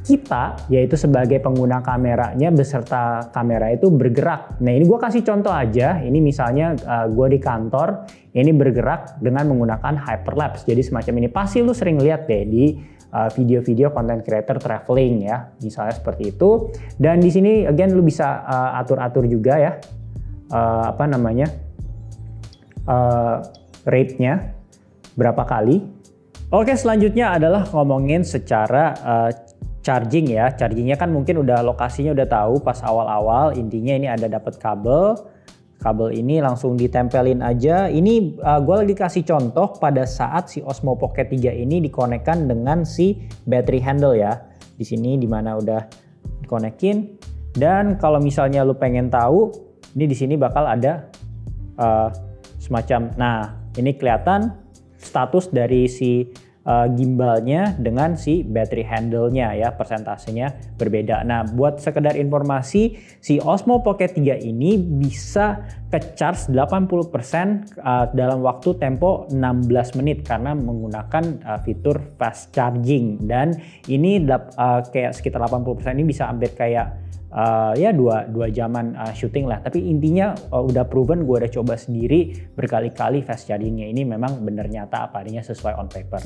kita, yaitu sebagai pengguna kameranya beserta kamera itu bergerak. Nah ini gue kasih contoh aja, ini misalnya gue di kantor, ini bergerak dengan menggunakan hyperlapse. Jadi semacam ini, pasti lu sering lihat deh di video-video content creator traveling ya, misalnya seperti itu. Dan di sini again lu bisa atur-atur juga ya, rate-nya berapa kali. Oke, selanjutnya adalah ngomongin secara charging ya. Chargingnya kan mungkin udah lokasinya udah tahu pas awal-awal. Intinya ini ada dapat kabel. Kabel ini langsung ditempelin aja. Ini gue lagi kasih contoh pada saat si Osmo Pocket 3 ini dikonekkan dengan si battery handle ya. Di sini dimana udah konekin. Dan kalau misalnya lu pengen tahu, ini di sini bakal ada semacam, nah ini kelihatan status dari si gimbalnya dengan si battery handle-nya ya, persentasenya berbeda. Nah, buat sekedar informasi, si Osmo Pocket 3 ini bisa ke-charge 80% dalam waktu tempo 16 menit karena menggunakan fitur fast charging, dan ini kayak sekitar 80% ini bisa hampir kayak ya dua jaman syuting lah. Tapi intinya udah proven, gue udah coba sendiri berkali-kali, fast chargingnya ini memang bener nyata apa adanya, sesuai on paper.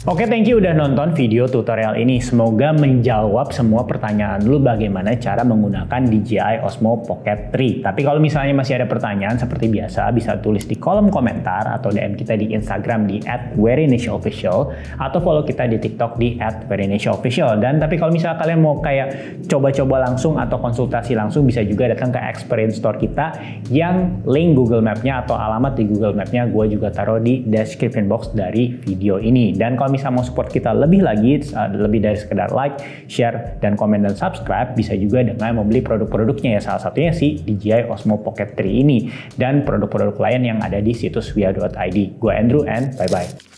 Oke, thank you udah nonton video tutorial ini. Semoga menjawab semua pertanyaan lu bagaimana cara menggunakan DJI Osmo Pocket 3. Tapi kalau misalnya masih ada pertanyaan seperti biasa, bisa tulis di kolom komentar atau DM kita di Instagram di @verynesiaofficial atau follow kita di TikTok di @verynesiaofficial. Dan tapi kalau misalnya kalian mau kayak coba-coba langsung atau konsultasi langsung, bisa juga datang ke Experience Store kita yang link Google Map-nya atau alamat di Google Map-nya gue juga taruh di description box dari video ini. Dan kalau misalnya mau support kita lebih lagi, lebih dari sekedar like, share, dan komen dan subscribe, bisa juga dengan membeli produk-produknya ya, salah satunya si DJI Osmo Pocket 3 ini dan produk-produk lain yang ada di situs via.id. Gue Andrew and bye-bye.